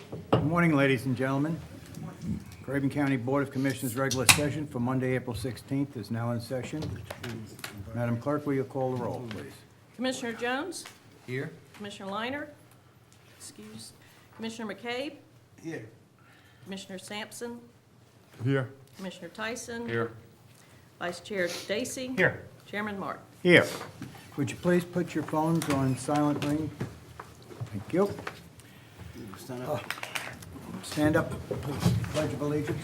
Good morning, ladies and gentlemen. Craven County Board of Commissioners regular session for Monday, April 16th is now in session. Madam Clerk, will you call the roll, please? Commissioner Jones? Here. Commissioner Liner? Excuse. Commissioner McCabe? Here. Commissioner Sampson? Here. Commissioner Tyson? Here. Vice Chair Stacy? Here. Chairman Martin? Here. Would you please put your phones on silent ring? Thank you. Stand up. Stand up, pledge of allegiance.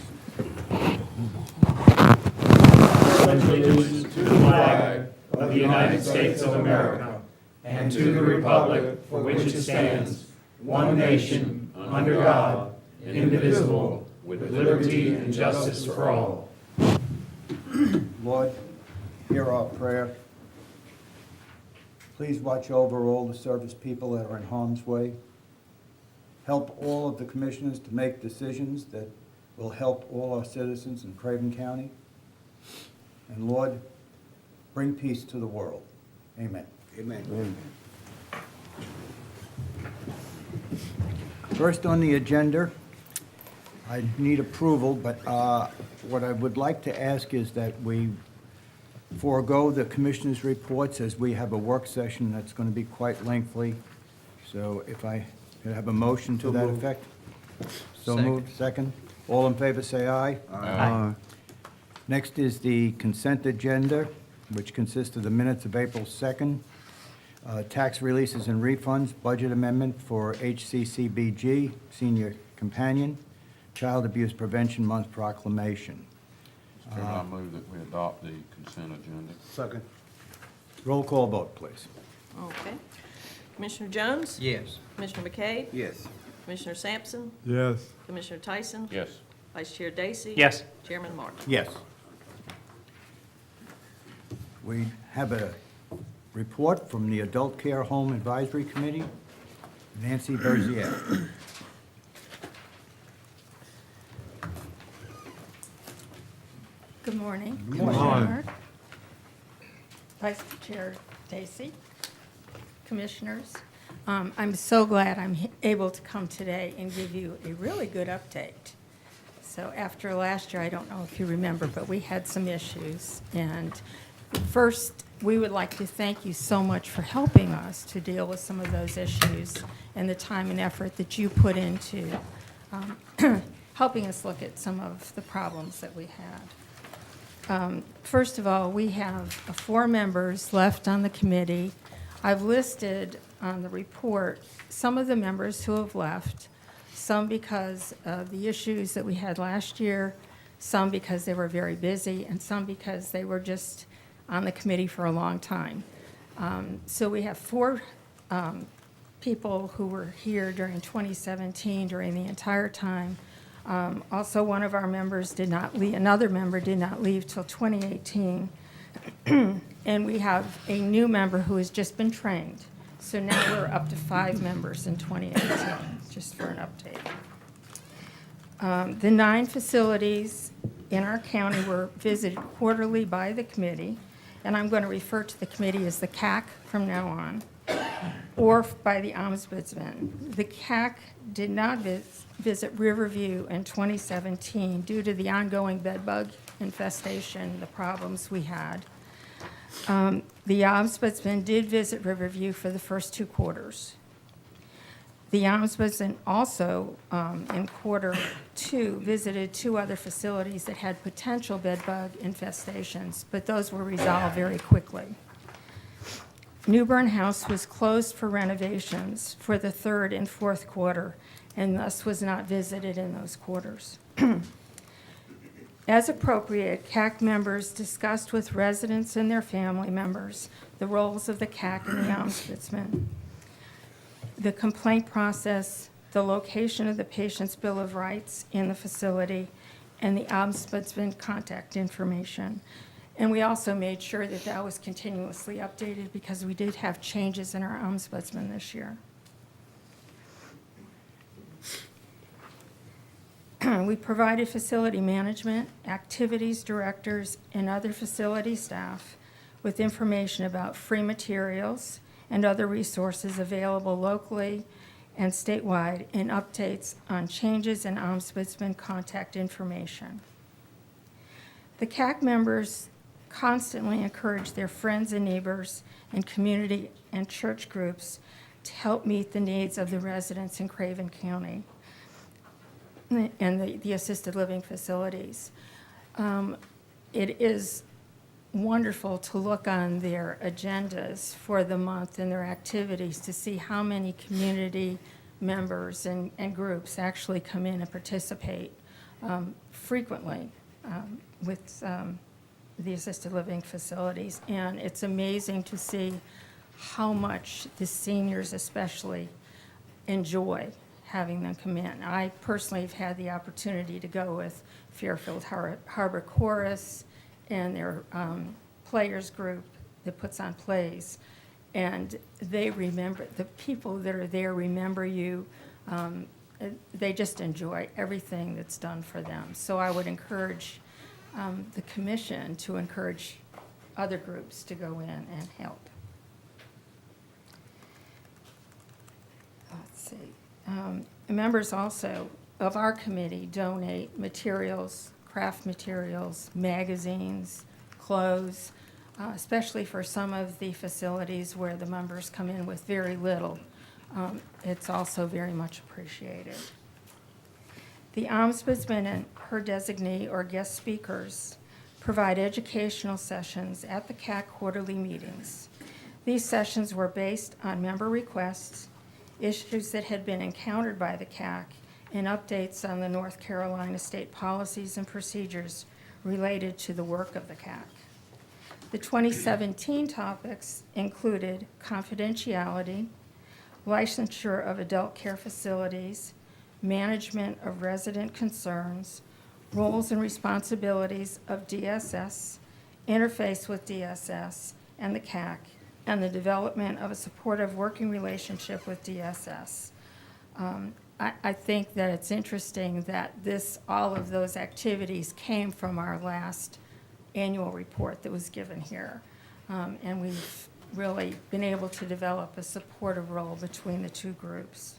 Pledge allegiance to the flag of the United States of America and to the republic for which it stands, one nation, under God, indivisible, with liberty and justice for all. Lord, hear our prayer. Please watch over all the service people that are in harm's way. Help all of the commissioners to make decisions that will help all our citizens in Craven County. And Lord, bring peace to the world. Amen. Amen. First on the agenda, I need approval, but what I would like to ask is that we forego the commissioners' reports as we have a work session that's going to be quite lengthy. So if I could have a motion to that effect? So moved. Second. All in favor, say aye. Aye. Next is the consent agenda, which consists of the minutes of April 2nd, tax releases and refunds, budget amendment for HCCBG, Senior Companion, Child Abuse Prevention Month proclamation. Mr. Chairman, I move that we adopt the consent agenda. Second. Roll call vote, please. Okay. Commissioner Jones? Yes. Commissioner McCabe? Yes. Commissioner Sampson? Yes. Commissioner Tyson? Yes. Vice Chair Stacy? Yes. Chairman Martin? Yes. We have a report from the Adult Care Home Advisory Committee. Nancy Berzier. Good morning. Good morning. Commissioner Hart, Vice Chair Stacy, Commissioners. I'm so glad I'm able to come today and give you a really good update. So after last year, I don't know if you remember, but we had some issues. And first, we would like to thank you so much for helping us to deal with some of those issues and the time and effort that you put into helping us look at some of the problems that we had. First of all, we have 4 members left on the committee. I've listed on the report some of the members who have left, some because of the issues that we had last year, some because they were very busy, and some because they were just on the committee for a long time. So we have 4 people who were here during 2017 during the entire time. Also, one of our members did not leave, another member did not leave till 2018. And we have a new member who has just been trained. So now we're up to 5 members in 2018, just for an update. The 9 facilities in our county were visited quarterly by the committee, and I'm going to refer to the committee as the CAC from now on, or by the ombudsman. The CAC did not visit Riverview in 2017 due to the ongoing bedbug infestation, the problems we had. The ombudsman did visit Riverview for the first 2 quarters. The ombudsman also, in quarter 2, visited 2 other facilities that had potential bedbug infestations, but those were resolved very quickly. Newbern House was closed for renovations for the 3rd and 4th quarter, and thus was not visited in those quarters. As appropriate, CAC members discussed with residents and their family members the roles of the CAC and the ombudsman, the complaint process, the location of the patient's Bill of Rights in the facility, and the ombudsman contact information. And we also made sure that that was continuously updated because we did have changes in our ombudsman this year. We provided facility management, activities directors, and other facility staff with information about free materials and other resources available locally and statewide, and updates on changes in ombudsman contact information. The CAC members constantly encourage their friends and neighbors and community and church groups to help meet the needs of the residents in Craven County and the assisted living facilities. It is wonderful to look on their agendas for the month and their activities to see how many community members and groups actually come in and participate frequently with the assisted living facilities. And it's amazing to see how much the seniors especially enjoy having them come in. I personally have had the opportunity to go with Fairfield Harbor Chorus and their players group that puts on plays. And they remember, the people that are there remember you. They just enjoy everything that's done for them. So I would encourage the commission to encourage other groups to go in and help. Let's see. Members also of our committee donate materials, craft materials, magazines, clothes, especially for some of the facilities where the members come in with very little. It's also very much appreciated. The ombudsman and her designee or guest speakers provide educational sessions at the CAC quarterly meetings. These sessions were based on member requests, issues that had been encountered by the CAC, and updates on the North Carolina state policies and procedures related to the work of the CAC. The 2017 topics included confidentiality, licensure of adult care facilities, management of resident concerns, roles and responsibilities of DSS, interface with DSS and the CAC, and the development of a supportive working relationship with DSS. I think that it's interesting that all of those activities came from our last annual report that was given here. And we've really been able to develop a supportive role between the two groups.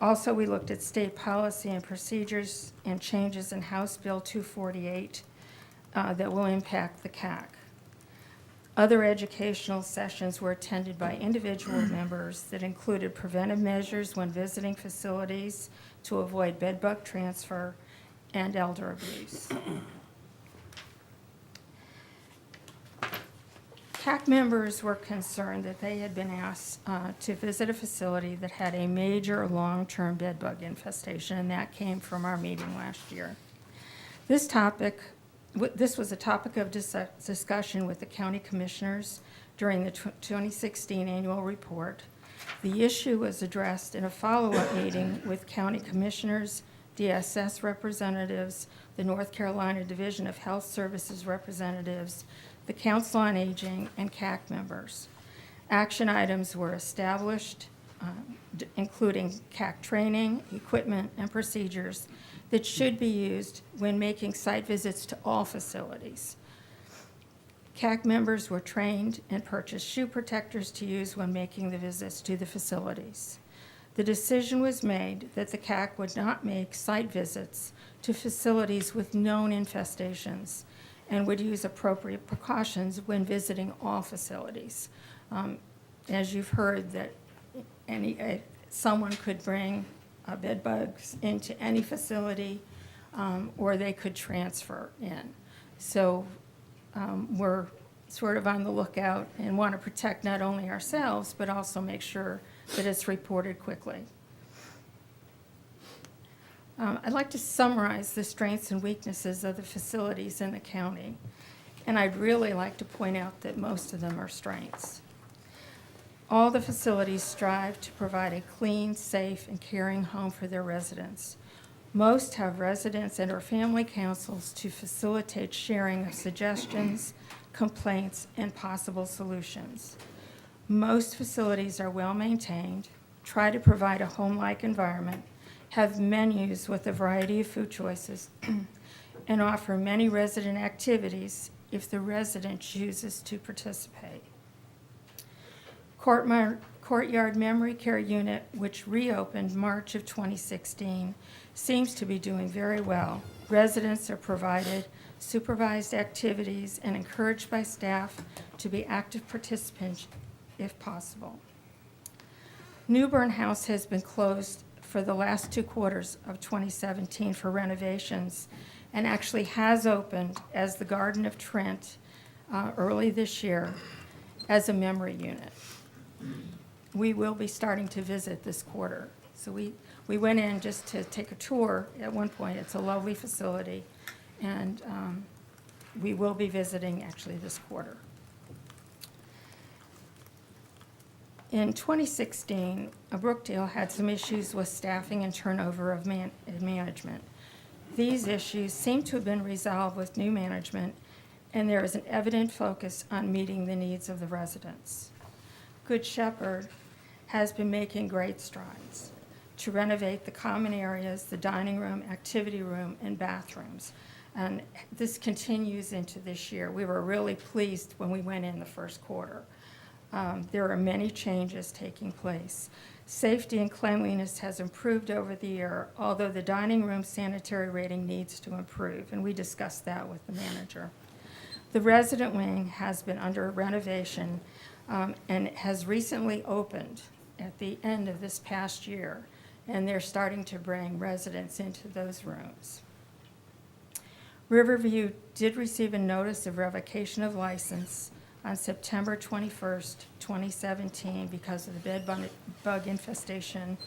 Also, we looked at state policy and procedures and changes in House Bill 248 that will impact the CAC. Other educational sessions were attended by individual members that included preventive measures when visiting facilities to avoid bedbug transfer and elder abuse. CAC members were concerned that they had been asked to visit a facility that had a major long-term bedbug infestation, and that came from our meeting last year. This was a topic of discussion with the county commissioners during the 2016 annual report. The issue was addressed in a follow-up meeting with county commissioners, DSS representatives, the North Carolina Division of Health Services representatives, the Council on Aging, and CAC members. Action items were established, including CAC training, equipment, and procedures that should be used when making site visits to all facilities. CAC members were trained and purchased shoe protectors to use when making the visits to the facilities. The decision was made that the CAC would not make site visits to facilities with known infestations and would use appropriate precautions when visiting all facilities. As you've heard, that someone could bring bed bugs into any facility, or they could transfer in. So we're sort of on the lookout and want to protect not only ourselves, but also make sure that it's reported quickly. I'd like to summarize the strengths and weaknesses of the facilities in the county, and I'd really like to point out that most of them are strengths. All the facilities strive to provide a clean, safe, and caring home for their residents. Most have residents and or family councils to facilitate sharing of suggestions, complaints, and possible solutions. Most facilities are well-maintained, try to provide a home-like environment, have menus with a variety of food choices, and offer many resident activities if the resident chooses to participate. Court Courtyard Memory Care Unit, which reopened March of 2016, seems to be doing very well. Residents are provided supervised activities and encouraged by staff to be active participants if possible. Newbern House has been closed for the last 2 quarters of 2017 for renovations and actually has opened as the Garden of Trent early this year as a memory unit. We will be starting to visit this quarter. So we went in just to take a tour at one point. It's a lovely facility, and we will be visiting actually this quarter. In 2016, Brookdale had some issues with staffing and turnover of management. These issues seem to have been resolved with new management, and there is an evident focus on meeting the needs of the residents. Good Shepherd has been making great strides to renovate the common areas, the dining room, activity room, and bathrooms. And this continues into this year. We were really pleased when we went in the first quarter. There are many changes taking place. Safety and cleanliness has improved over the year, although the dining room sanitary rating needs to improve, and we discussed that with the manager. The resident wing has been under renovation and has recently opened at the end of this past year, and they're starting to bring residents into those rooms. Riverview did receive a notice of revocation of license on September 21st, 2017 because of the bed bug infestation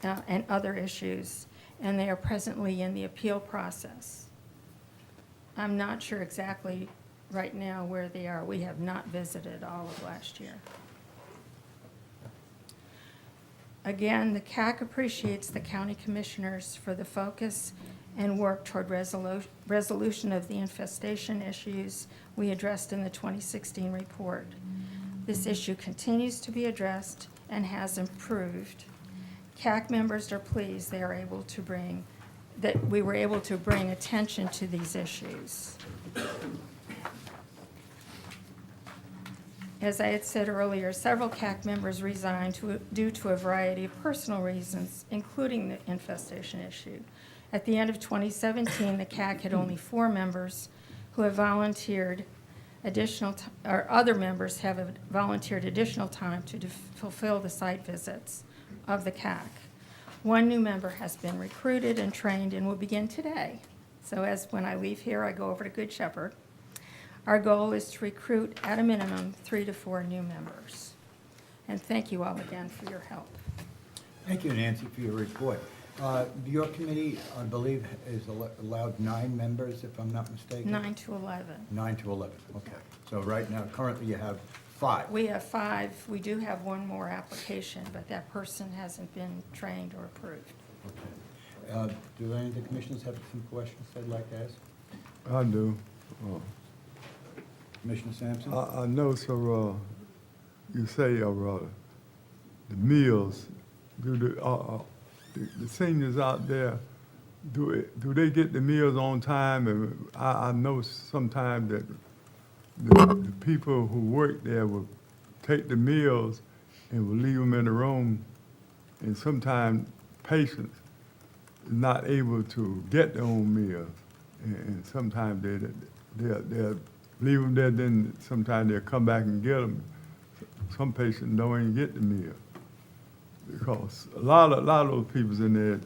and other issues, and they are presently in the appeal process. I'm not sure exactly right now where they are. We have not visited all of last year. Again, the CAC appreciates the county commissioners for the focus and work toward resolution of the infestation issues we addressed in the 2016 report. This issue continues to be addressed and has improved. CAC members are pleased they are able to bring, that we were able to bring attention to these issues. As I had said earlier, several CAC members resigned due to a variety of personal reasons, including the infestation issue. At the end of 2017, the CAC had only 4 members who have volunteered or other members have volunteered additional time to fulfill the site visits of the CAC. 1 new member has been recruited and trained and will begin today. So when I leave here, I go over to Good Shepherd. Our goal is to recruit at a minimum 3 to 4 new members. And thank you all again for your help. Thank you, Nancy, for your report. Your committee, I believe, is allowed 9 members, if I'm not mistaken? 9 to 11. 9 to 11, okay. So right now, currently you have 5. We have 5. We do have 1 more application, but that person hasn't been trained or approved. Okay. Do any of the commissioners have some questions they'd like to ask? I do. Commissioner Sampson? I know, so, you say, the meals, do the seniors out there, do they get the meals on time? And I know sometimes that the people who work there will take the meals and will leave them in the room, and sometimes patients are not able to get their own meals, and sometimes they'll leave them there, then sometimes they'll come back and get them. Some patients don't even get the meal. Because a lot of those people in there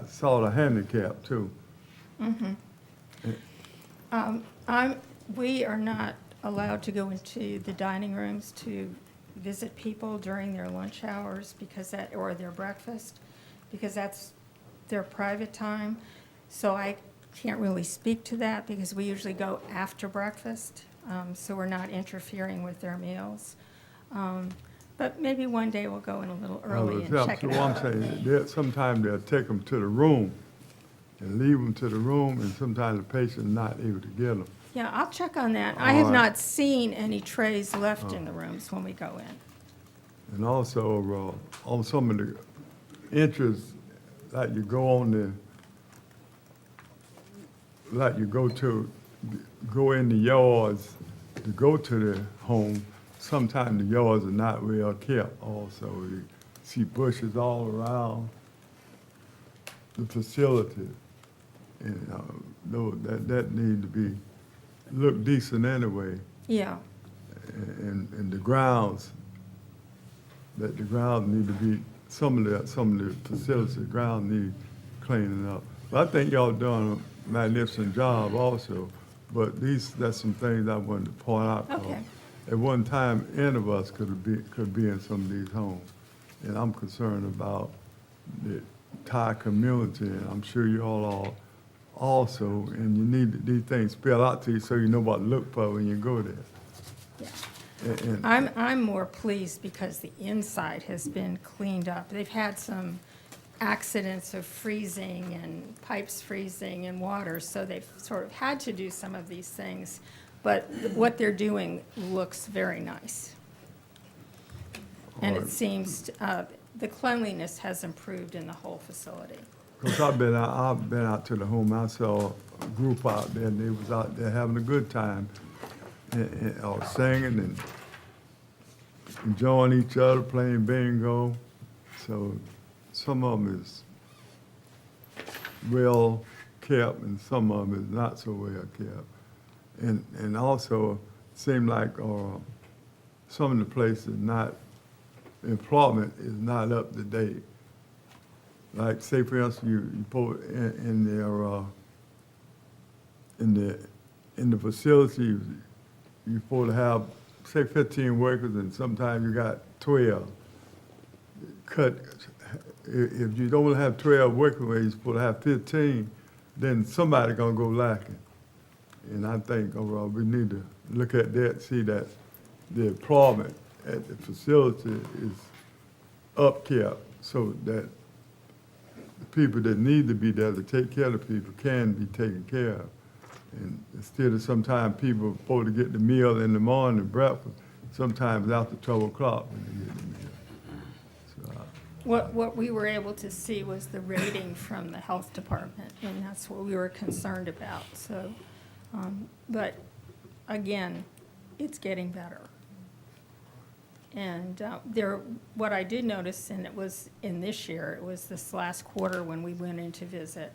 is sort of handicapped too. We are not allowed to go into the dining rooms to visit people during their lunch hours or their breakfast, because that's their private time. So I can't really speak to that because we usually go after breakfast, so we're not interfering with their meals. But maybe one day we'll go in a little early and check it out. So I'm saying, sometimes they'll take them to the room and leave them to the room, and sometimes the patient's not able to get them. Yeah, I'll check on that. I have not seen any trays left in the rooms when we go in. And also, on some of the entries, like you go in the yards to go to the home, sometimes the yards are not well kept also. You see bushes all around the facility. And, that need to be, look decent anyway. Yeah, And the grounds, the grounds need to be, some of the facilities, the ground need cleaning up. But I think y'all done a magnificent job also, but that's some things I wanted to point out. 'Cause Okay. At one time, any of us could be in some of these homes. And I'm concerned about the entire community, and I'm sure you all are also, and you need these things spelled out to you so you know what to look for when you go there. yeah. And I'm more pleased because the inside has been cleaned up. They've had some accidents of freezing and pipes freezing and water, so they've sort of had to do some of these things. But what they're doing looks very nice. And it Alright. seems, the cleanliness has improved in the whole facility. Because I've been out to the home, I saw a group out there, and they was out there having a good time, and singing and enjoying each other, playing bingo. So some of them is well kept, and some of them is not so well kept. And also, seem like some of the places employment is not up to date. Like, say for instance, you put in the facility, you're supposed to have, say, 15 workers, and sometimes you got 12. If you don't have 12 workers, you're supposed to have 15, then somebody gonna go lacking. And I think overall, we need to look at that, see that the employment at the facility is upkept, so that the people that need to be there to take care of the people can be taken care of. And instead of sometimes people supposed to get the meal in the morning, breakfast, sometimes after 12 o'clock when they get the meal. So, What we were able to see was the rating from the health department, and that's what we were concerned about, so, but again, it's getting better. And what I did notice, and it was in this year, it was this last quarter when we went in to visit,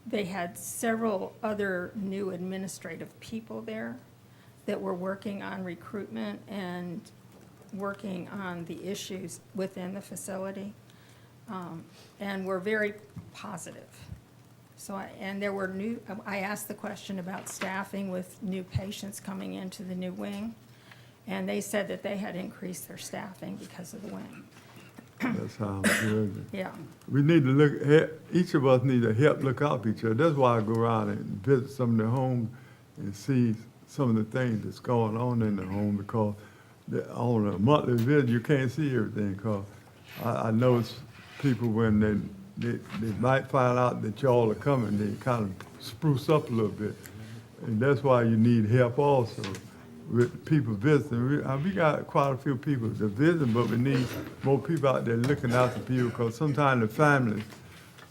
they had several other new administrative people there that were working on recruitment and working on the issues within the facility, and were very positive. So, I asked the question about staffing with new patients coming into the new wing, and they said that they had increased their staffing because of the wing. that sounds good. Yeah, We need to each of us need to help look out for each other. That's why I go around and visit some of the homes and see some of the things that's going on in the home, because on a monthly visit, you can't see everything, because I notice people when they might find out that y'all are coming, they kind of spruce up a little bit. And that's why you need help also with people visiting. We got quite a few people to visit, but we need more people out there looking after people, because sometimes the families,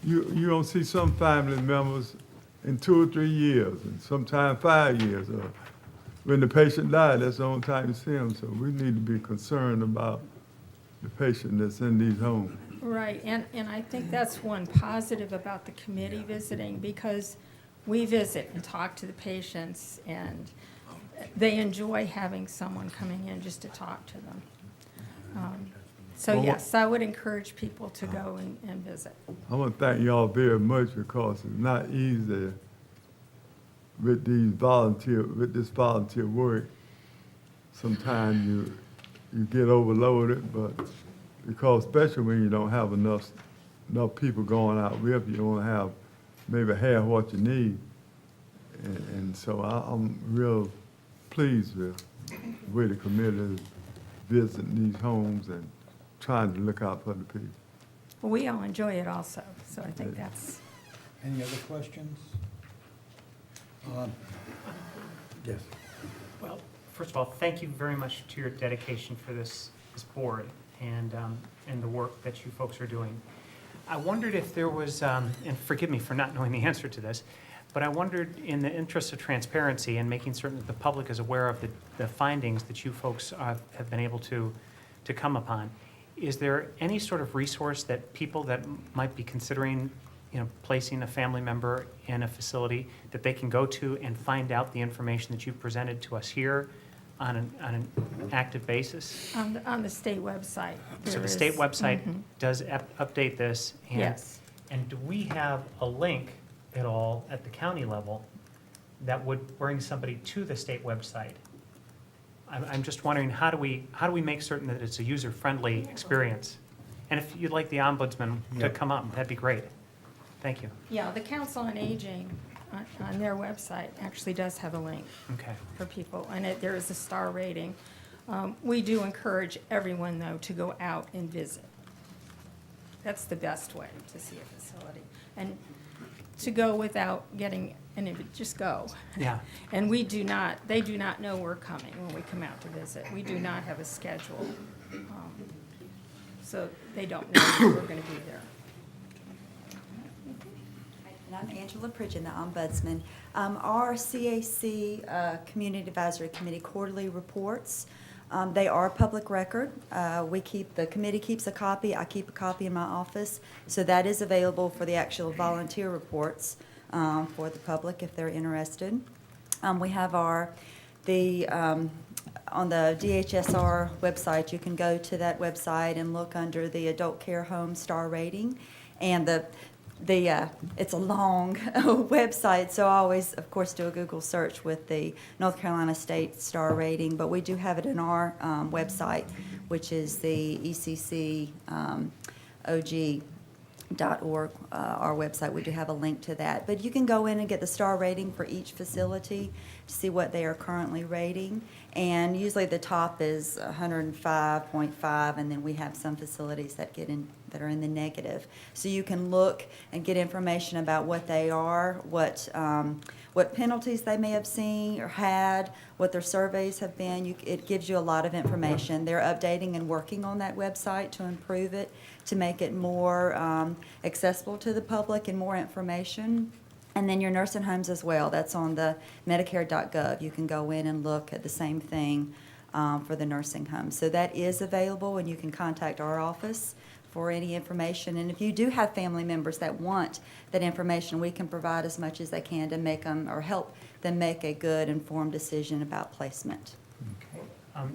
you don't see some family members in 2 or 3 years, and sometimes 5 years. When the patient died, that's the only time you see them. So we need to be concerned about the patient that's in these homes. right, and I think that's one positive about the committee visiting, because we visit and talk to the patients, and they enjoy having someone coming in just to talk to them. So Well, yes, I would encourage people to go and visit. I want to thank y'all very much, because it's not easy with this volunteer work. Sometimes you get overloaded, but because especially when you don't have enough people going out with you, only have maybe half what you need. And so I'm real pleased with the way the committee is visiting these homes and trying to look out for the people. Well, we all enjoy it also, so I think that's, Any other questions? Yes. Well, first of all, thank you very much to your dedication for this board and the work that you folks are doing. I wondered if there was, and forgive me for not knowing the answer to this, But I wondered, in the interest of transparency and making certain that the public is aware of the findings that you folks have been able to come upon, is there any sort of resource that people that might be considering, placing a family member in a facility, that they can go to and find out the information that you've presented to us here on an active basis? On the state website. So there the state is- website Mhm. does update this? And- Yes. And do we have a link at all at the county level that would bring somebody to the state website? I'm just wondering, how do we make certain that it's a user-friendly experience? And if you'd like the ombudsman to Yeah. come up, that'd be great. Thank you. Yeah, the Council on Aging on their website actually does have a link Okay. for people, and there is a star rating. We do encourage everyone, though, to go out and visit. That's the best way to see a facility. And to go without getting just go. Yeah. And they do not know we're coming when we come out to visit. We do not have a schedule. So they don't know that we're going to be there. And I'm Angela Pridgeon, the Ombudsman. Our CAC, Community Advisory Committee quarterly reports, they are public record. The committee keeps a copy, I keep a copy in my office, so that is available for the actual volunteer reports for the public if they're interested. We have on the DHSR website, you can go to that website and look under the adult care home star rating. And it's a long website, so I always, of course, do a Google search with the North Carolina State star rating, but we do have it in our website, which is the ECCOG.org, our website. We do have a link to that. But you can go in and get the star rating for each facility to see what they are currently rating. And usually the top is 105.5, and then we have some facilities that are in the negative. So you can look and get information about what they are, what penalties they may have seen or had, what their surveys have been. It gives you a lot of information. They're updating and working on that website to improve it, to make it more accessible to the public and more information. And then your nursing homes as well. That's on the Medicare.gov. You can go in and look at the same thing for the nursing homes. So that is available, and you can contact our office for any information. And if you do have family members that want that information, we can provide as much as they can to make them or help them make a good, informed decision about placement.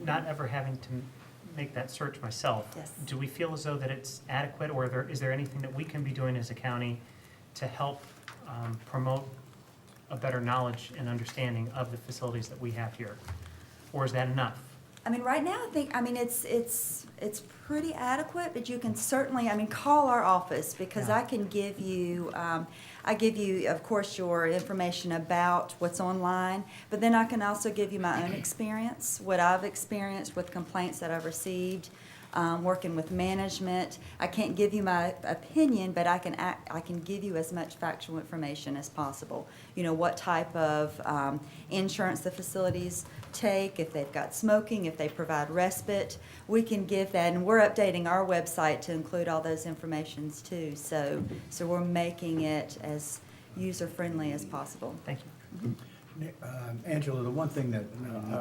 Not ever having to make that search myself. Yes. Do we feel as though that it's adequate, or is there anything that we can be doing as a county to help promote a better knowledge and understanding of the facilities that we have here? Or is that enough? I mean, right now, it's pretty adequate, but you can certainly, call our office, because Yeah. I can give you, of course, your information about what's online, but then I can also give you my own experience, what I've experienced with complaints that I've received, working with management. I can't give you my opinion, but I can give you as much factual information as possible. You know, what type of insurance the facilities take, if they've got smoking, if they provide respite. We can give that, and we're updating our website to include all those informations too. So we're making it as user-friendly as possible. Thank you. Angela, the one thing that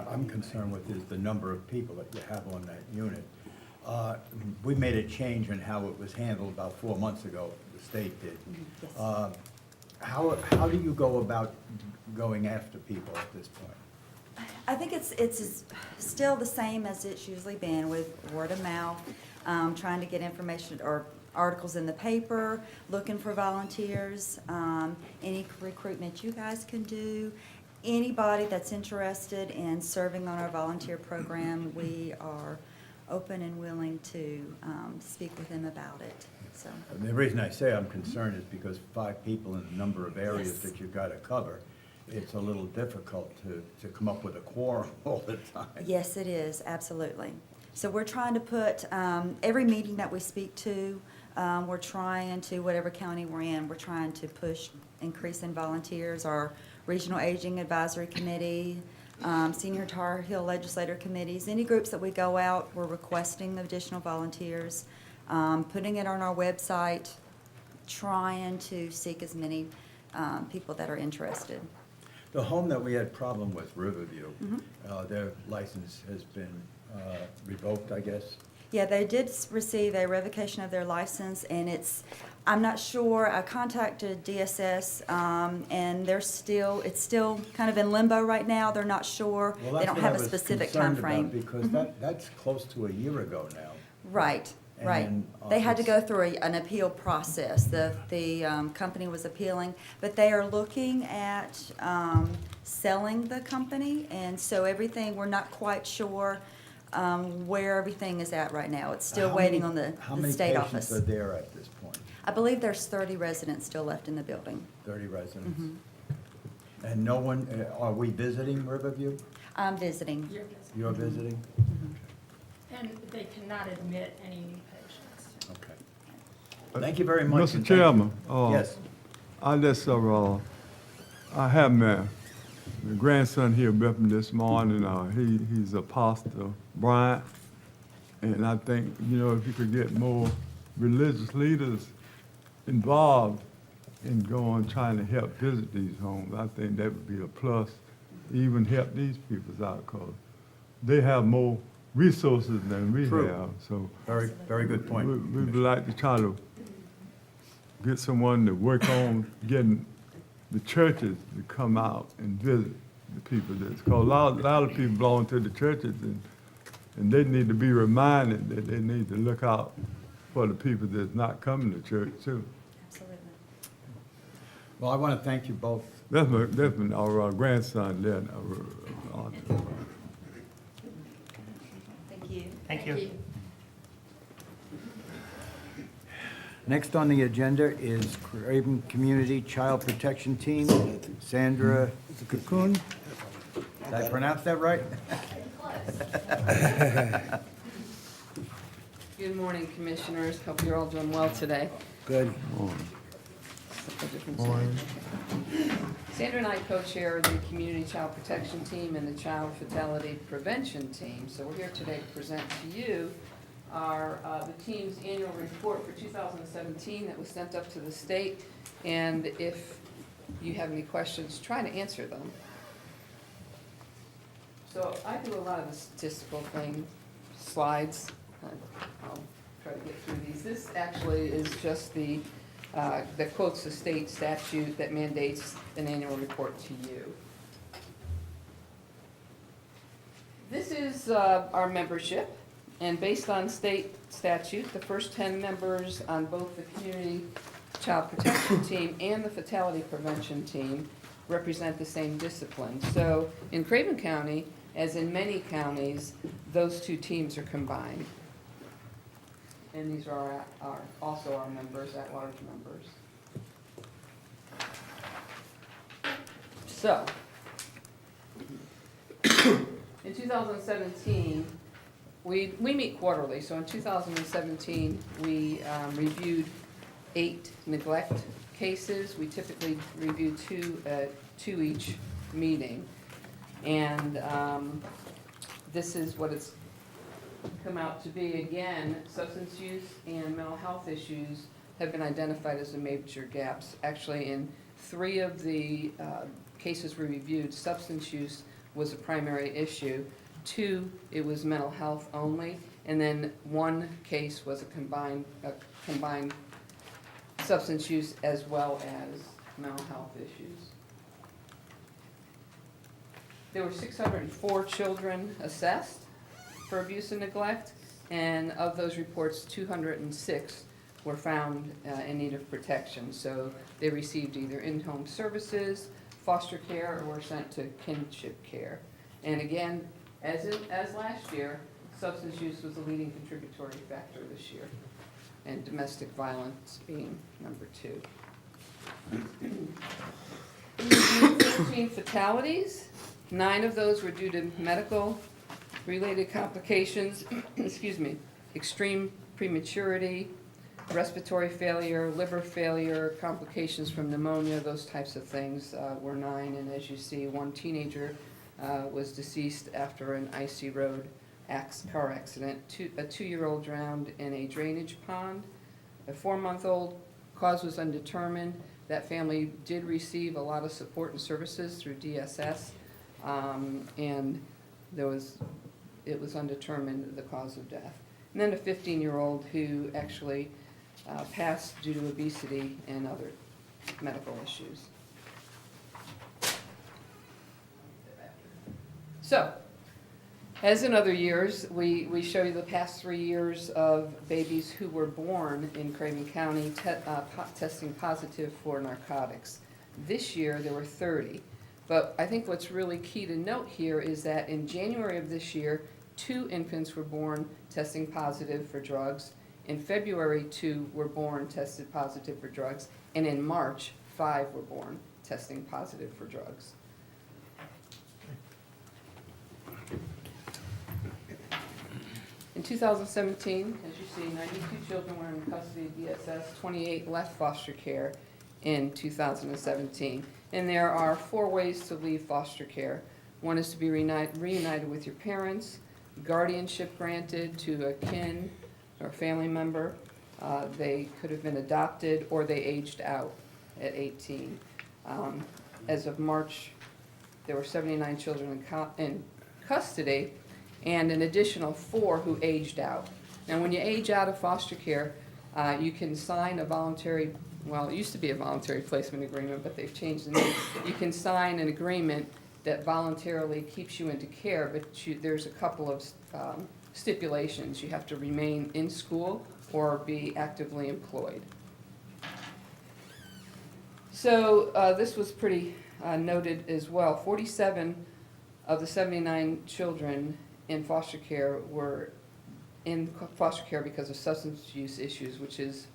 I'm concerned with is the number of people that you have on that unit. We made a change in how it was handled about 4 months ago, the state did. Yes. How do you go about going after people at this point? I think it's still the same as it's usually been, with word of mouth, trying to get information or articles in the paper, looking for volunteers, any recruitment you guys can do. Anybody that's interested in serving on our volunteer program, we are open and willing to speak with them about it. So. And the reason I say I'm concerned is because 5 people in a number of areas Yes. that you've got to cover, it's a little difficult to come up with a quorum all the time. Yes, it is, absolutely. So we're trying to put, every meeting that we speak to, we're trying to, whatever county we're in, we're trying to push increase in volunteers. Our Regional Aging Advisory Committee, Senior Tar Heel Legislator Committees, any groups that we go out, we're requesting additional volunteers, putting it on our website, trying to seek as many people that are interested. The home that we had problem with, Riverview, their license has been revoked, I guess. Yeah, they did receive a revocation of their license, and I'm not sure, I contacted DSS, and it's still kind of in limbo right now, they're not sure. Well, They that's don't what have I a was specific concerned time frame. about, because that's close to a year ago now. Right, right. And, They had to it's- go through an appeal process. The company was appealing, but they are looking at selling the company, and so everything, we're not quite sure where everything is at right now. It's still How waiting many- on How the many state patients office. are there at this point? I believe there's 30 residents still left in the building. 30 residents? Mm-hmm. And no one, are we visiting Riverview? I'm visiting. You're visiting? And they cannot admit any new patients. Okay. Thank you very much. Mr. and thank you. Chairman, Yes. I just, I have my grandson here with me this morning. He's Apostle Bryant. And I think, if you could get more religious leaders involved in trying to help visit these homes, I think that would be a plus. Even help these people out, because they have more resources than we True. have. So Very, very good point. we would like to try to get someone to work on getting the churches to come out and visit the people. Because a lot of people belong to the churches, and they need to be reminded that they need to look out for the people that's not coming to church too. Absolutely. Well, I want to thank you both. That's our grandson there. Thank you. Thank you. Next on the agenda is Craven Community Child Protection Team, Sandra Cocoon. Did I pronounce that right? Good morning, Commissioners. Hope you're all doing well today. Good. Sandra and I co-chair the Community Child Protection Team and the Child Fatality Prevention Team. So we're here today to present to you the team's annual report for 2017 that was sent up to the state. And if you have any questions, try to answer them. So I do a lot of the statistical slides. I'll try to get through these. This actually is just that quotes the state statute that mandates an annual report to you. This is our membership, and based on state statute, the first 10 members on both the Community Child Protection Team and the Fatality Prevention Team represent the same discipline. So in Craven County, as in many counties, those two teams are combined. And these are also our members, at-large members. So, in 2017, we meet quarterly. So in 2017, we reviewed 8 neglect cases. We typically review two each meeting. And this is what it's come out to be. Again, substance use and mental health issues have been identified as the major gaps. Actually, in 3 of the cases we reviewed, substance use was a primary issue. 2, it was mental health only, and then 1 case was a combined substance use as well as mental health issues. There were 604 children assessed for abuse and neglect, and of those reports, 206 were found in need of protection. So they received either in-home services, foster care, or were sent to kinship care. And again, as last year, substance use was the leading contributory factor this year, and domestic violence being number 2. 15 fatalities, 9 of those were due to medical-related complications, excuse me, extreme prematurity, respiratory failure, liver failure, complications from pneumonia, those types of things were 9. And as you see, 1 teenager was deceased after an icy road car accident. A 2-year-old drowned in a drainage pond. A 4-month-old, cause was undetermined. That family did receive a lot of support and services through DSS, and it was undetermined the cause of death. And then a 15-year-old who actually passed due to obesity and other medical issues. So, as in other years, we show you the past 3 years of babies who were born in Craven County testing positive for narcotics. This year, there were 30. But I think what's really key to note here is that in January of this year, 2 infants were born testing positive for drugs. In February, 2 were born tested positive for drugs. And in March, 5 were born testing positive for drugs. In 2017, as you see, 92 children were in custody of DSS, 28 left foster care in 2017. And there are 4 ways to leave foster care. One is to be reunited with your parents, guardianship granted to a kin or family member. They could have been adopted, or they aged out at 18. As of March, there were 79 children in custody, and an additional 4 who aged out. Now, when you age out of foster care, you can sign a voluntary, well, it used to be a voluntary placement agreement, but they've changed the name. You can sign an agreement that voluntarily keeps you into care, but there's a couple of stipulations. You have to remain in school or be actively employed. So this was pretty noted as well. 47 of the 79 children in foster care were in foster care because of substance use issues, which is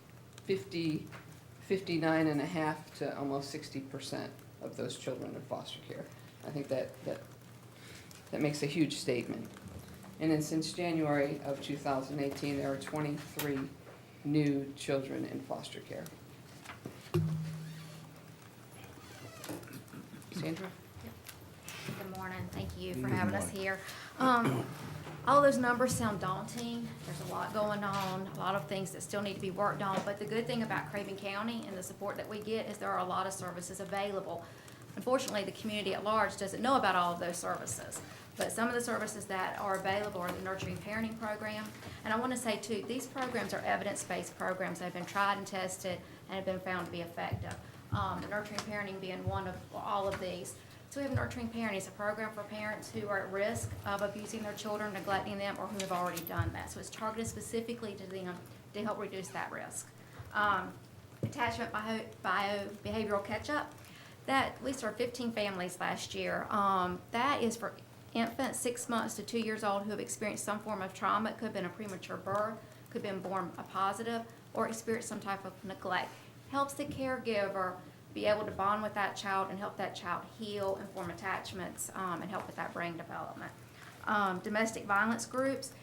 59.5% to almost 60% of those children in foster care. I think that makes a huge statement. And then since January of 2018, there are 23 new children in foster care. Sandra? Good morning. Thank you for having us here. All those numbers sound daunting. There's a lot going on, a lot of things that still need to be worked on. But the good thing about Craven County and the support that we get is there are a lot of services available. Unfortunately, the community at large doesn't know about all of those services. But some of the services that are available are the Nurturing Parenting Program. And I want to say, too, these programs are evidence-based programs that have been tried and tested and have been found to be effective. The Nurturing Parenting being one of all of these. So we have Nurturing Parenting. It's a program for parents who are at risk of abusing their children, neglecting them, or who have already done that. So it's targeted specifically to them to help reduce that risk. Attachment behavioral catch-up. That we served 15 families last year. That is for infants 6 months to 2 years old who have experienced some form of trauma. It could have been a premature birth, could have been born a positive, or experienced some type of neglect. Helps the caregiver be able to bond with that child and help that child heal and form attachments and help with that brain development. Domestic violence groups,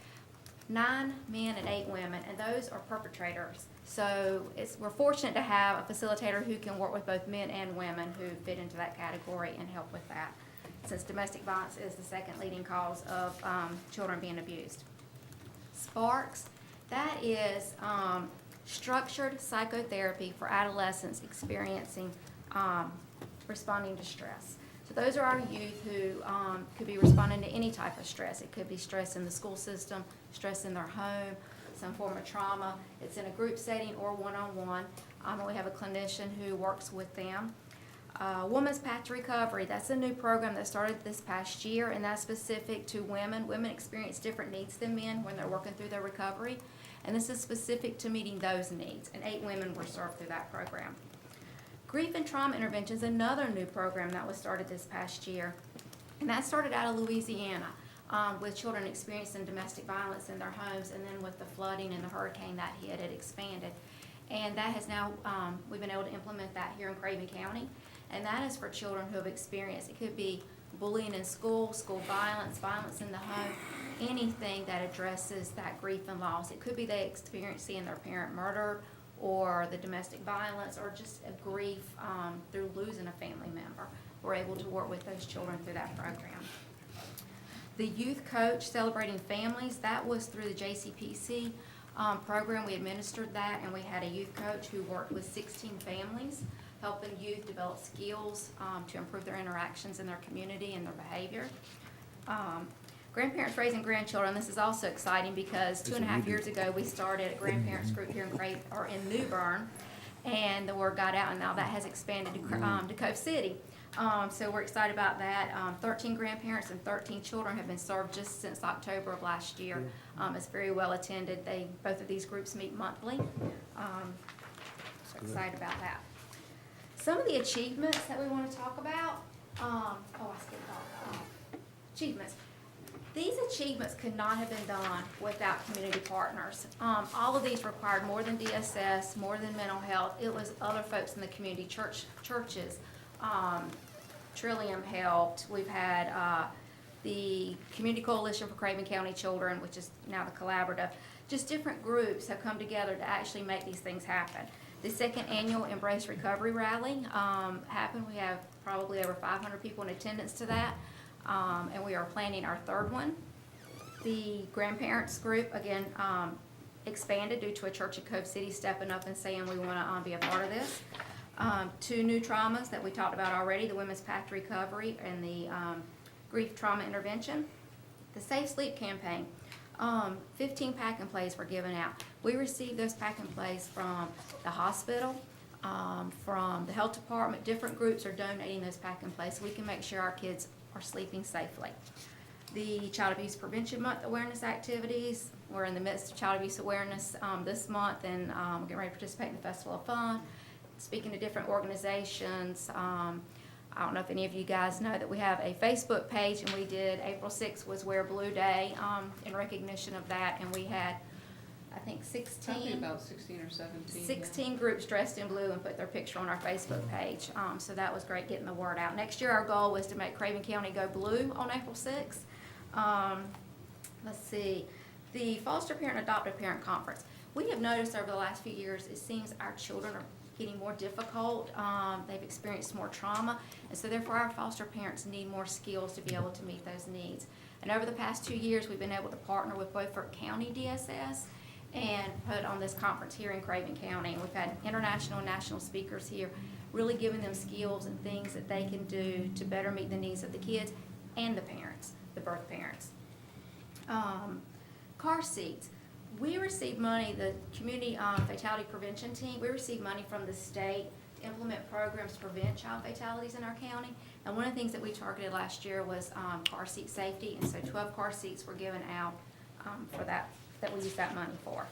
9 men and 8 women, and those are perpetrators. So we're fortunate to have a facilitator who can work with both men and women who fit into that category and help with that, since domestic violence is the second leading cause of children being abused. Sparks, that is structured psychotherapy for adolescents experiencing responding to stress. So those are our youth who could be responding to any type of stress. It could be stress in the school system, stress in their home, some form of trauma. It's in a group setting or one-on-one. And we have a clinician who works with them. Women's Path to Recovery, that's a new program that started this past year, and that's specific to women. Women experience different needs than men when they're working through their recovery, and this is specific to meeting those needs, and 8 women were served through that program. Grief and Trauma Intervention is another new program that was started this past year, and that started out of Louisiana with children experiencing domestic violence in their homes, and then with the flooding and the hurricane that hit, it expanded. And that has now, we've been able to implement that here in Craven County, and that is for children who have experienced, it could be bullying in school, school violence, violence in the home, anything that addresses that grief and loss. It could be they experience seeing their parent murdered, or the domestic violence, or just a grief through losing a family member. We're able to work with those children through that program. The Youth Coach Celebrating Families, that was through the JCPC program. We administered that, and we had a youth coach who worked with 16 families helping youth develop skills to improve their interactions in their community and their behavior. Grandparents raising grandchildren, this is also exciting because 2.5 years ago, we started a grandparents group here in New Bern, and the word got out, and now that has expanded to Cove City. So we're excited about that. 13 grandparents and 13 children have been served just since October of last year. It's very well attended. Both of these groups meet monthly. So excited about that. Some of the achievements that we want to talk about. I skipped off. Achievements. These achievements could not have been done without community partners. All of these required more than DSS, more than mental health. It was other folks in the community, churches. Trillium helped. We've had the Community Coalition for Craven County Children, which is now the Collaborative. Just different groups have come together to actually make these things happen. The second annual Embrace Recovery Rally happened. We have probably over 500 people in attendance to that. And we are planning our third one. The grandparents group, again, expanded due to a church in Cove City stepping up and saying we want to be a part of this. 2 new traumas that we talked about already, the Women's Path to Recovery and the Grief Trauma Intervention. The Safe Sleep campaign, 15 pack and plays were given out. We received those pack and plays from the hospital, from the health department. Different groups are donating those pack and plays so we can make sure our kids are sleeping safely. The Child Abuse Prevention Month awareness activities. We're in the midst of Child Abuse Awareness this month, and we're getting ready to participate in the Festival of Fun. Speaking to different organizations. I don't know if any of you guys know that we have a Facebook page, and we did April 6th was Wear Blue Day in recognition of that, and we had, I think, Probably about 16 or 17. 16 groups dressed in blue and put their picture on our Facebook page. So that was great getting the word out. Next year, our goal was to make Craven County go blue on April 6th. Let's see, the Foster Parent Adoptive Parent Conference. We have noticed over the last few years, it seems our children are getting more difficult. They've experienced more trauma, and so therefore our foster parents need more skills to be able to meet those needs. And over the past 2 years, we've been able to partner with Beaufort County DSS and put on this conference here in Craven County. And we've had international and national speakers here, really giving them skills and things that they can do to better meet the needs of the kids and the parents, the birth parents. Car seats. We received money, the community fatality prevention team, we received money from the state to implement programs to prevent child fatalities in our county. And one of the things that we targeted last year was car seat safety, and so 12 car seats were given out for that we used that money for.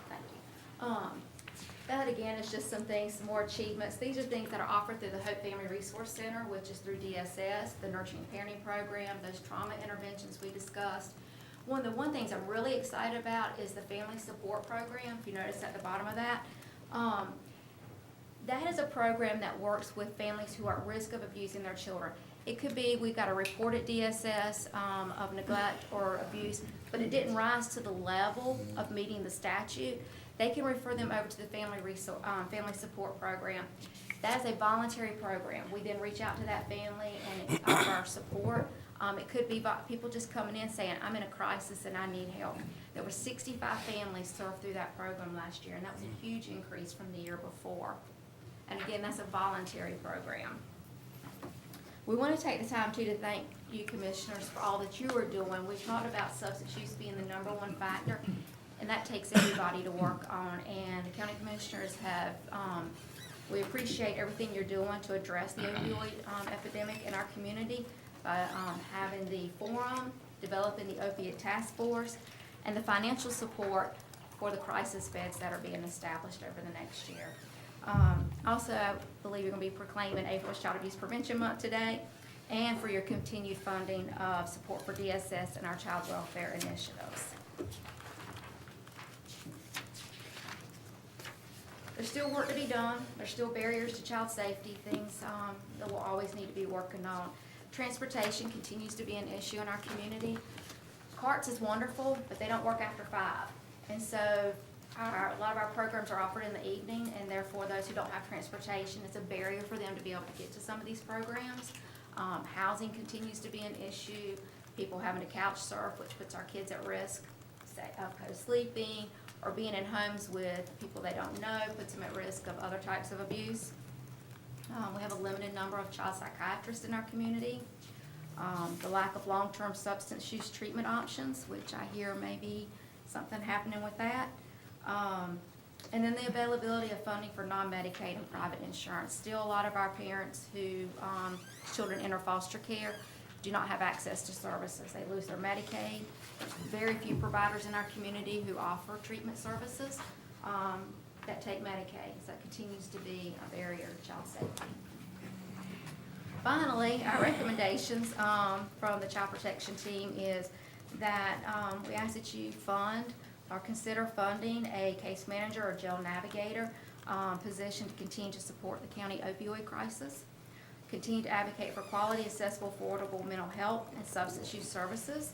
Thank you. That again is just some things, some more achievements. These are things that are offered through the Hope Family Resource Center, which is through DSS, the Nurturing Parenting Program, those trauma interventions we discussed. One things I'm really excited about is the Family Support Program. If you notice at the bottom of that, that is a program that works with families who are at risk of abusing their children. It could be we've got a report at DSS of neglect or abuse, but it didn't rise to the level of meeting the statute. They can refer them over to the Family Support Program. That is a voluntary program. We then reach out to that family and offer our support. It could be people just coming in saying, I'm in a crisis and I need help. There were 65 families served through that program last year, and that was a huge increase from the year before. And again, that's a voluntary program. We want to take the time, too, to thank you, commissioners, for all that you are doing. We've talked about substance use being the #1 factor, and that takes everybody to work on. And the county commissioners have, we appreciate everything you're doing to address the opioid epidemic in our community by having the forum, developing the opiate task force, and the financial support for the crisis beds that are being established over the next year. Also, I believe you're going to be proclaiming April's Child Abuse Prevention Month today, and for your continued funding of support for DSS and our child welfare initiatives. There's still work to be done. There's still barriers to child safety, things that we'll always need to be working on. Transportation continues to be an issue in our community. CARTS is wonderful, but they don't work after 5. And so a lot of our programs are offered in the evening, and therefore those who don't have transportation, it's a barrier for them to be able to get to some of these programs. Housing continues to be an issue. People having to couch surf, which puts our kids at risk of co-sleeping, or being in homes with people they don't know puts them at risk of other types of abuse. We have a limited number of child psychiatrists in our community. The lack of long-term substance use treatment options, which I hear may be something happening with that. And then the availability of funding for non-Medicaid and private insurance. Still, a lot of our parents who, children enter foster care, do not have access to services. They lose their Medicaid. There's very few providers in our community who offer treatment services that take Medicaid. So that continues to be a barrier to child safety. Finally, our recommendations from the child protection team is that we ask that you fund or consider funding a case manager or jail navigator position to continue to support the county opioid crisis. Continue to advocate for quality, accessible, affordable mental health and substance use services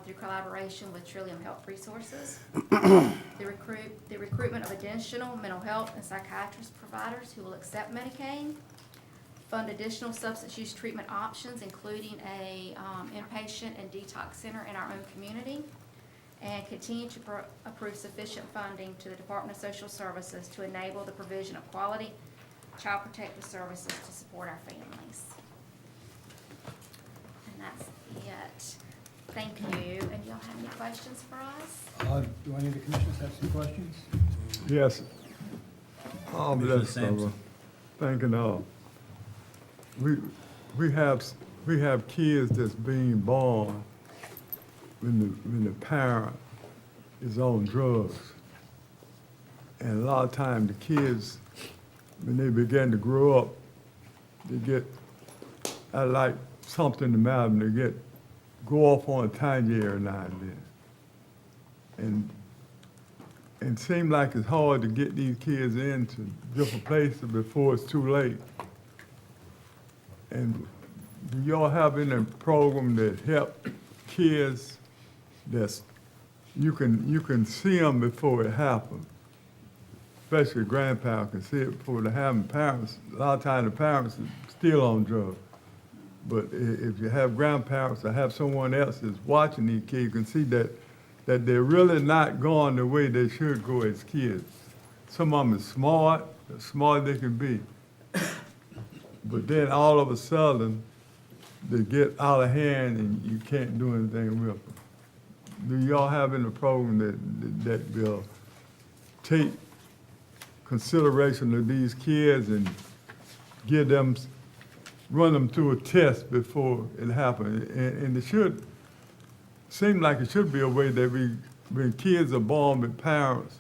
through collaboration with Trillium Health Resources. The recruitment of additional mental health and psychiatrist providers who will accept Medicaid. Fund additional substance use treatment options, including a inpatient and detox center in our own community. And continue to approve sufficient funding to the Department of Social Services to enable the provision of quality child protective services to support our families. And that's it. Thank you. And y'all have any questions for us? Do any of the commissioners have some questions? Yes. Oh, Commissioner bless Sampson. Barbara. Thanking all. We have kids that's being born when the parent is on drugs. And a lot of times the kids, when they begin to grow up, they get, I like something the matter, they go off on a tangent every now and then. And it seems like it's hard to get these kids into different places before it's too late. And do y'all have any program that help kids that's, you can see them before it happens? Especially grandparents can see it before they happen. Parents, a lot of times the parents are still on drugs. But if you have grandparents or have someone else that's watching these kids, you can see that they're really not going the way they should go as kids. Some of them are smart, as smart as they can be. But then all of a sudden, they get out of hand and you can't do anything with them. Do y'all have any program that will take consideration of these kids and give them, run them through a test before it happens? And it should seem like it should be a way that when kids are born with parents,